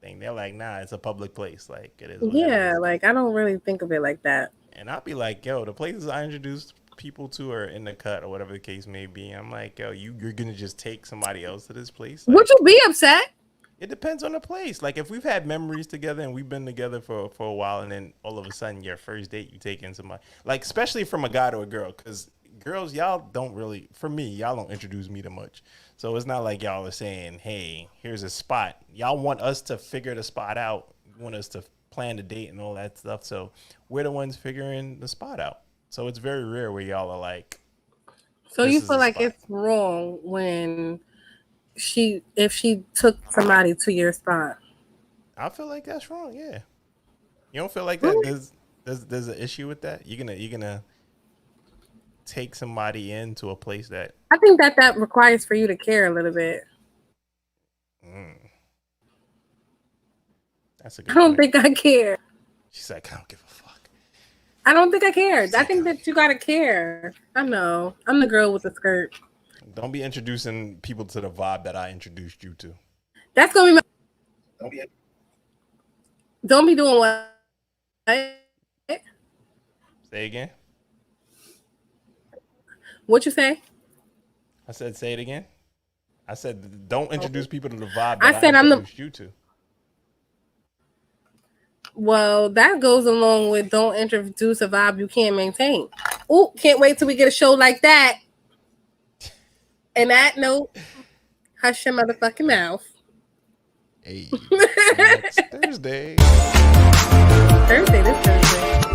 thing. They're like, "Nah, it's a public place. Like it is." Yeah, it is. like I don't really think of it like that. And I'll be like, "Yo, the places I introduced people to are in the cut or whatever the case may be." I'm like, "Yo, you're gonna just take somebody else to this place?" Like, Would you be upset? it depends on the place. Like if we've had memories together and we've been together for a while, and then all of a sudden your first date you take in somebody, like especially from a guy to a girl, because girls, y'all don't really, for me, y'all don't introduce me to much. So it's not like y'all are saying, "Hey, here's a spot." Y'all want us to figure the spot out. You want us to plan the date and all that stuff. So we're the ones figuring the spot out. So it's very rare where y'all are like. So you feel like it's wrong when if she took somebody to your spot? I feel like that's wrong. Yeah, you don't feel like that? There's an issue with that? You're gonna take somebody into a place that I think that requires for you to care a little bit. That's a good I don't point. think I care. She's like, I don't give a fuck. I don't think I care. I think that you gotta care. I know. I'm the girl with the skirt. Don't be introducing people to the vibe that I introduced you to. That's gonna be Don't be doing what? Say again. What you say? I said, say it again. I said, don't introduce people to the vibe that I said I'm introduced you to. Well, that goes along with don't introduce a vibe you can't maintain. Oh, can't wait till we get a show like that. And that note, hush your motherfucking mouth. Hey, next Thursday. This Thursday.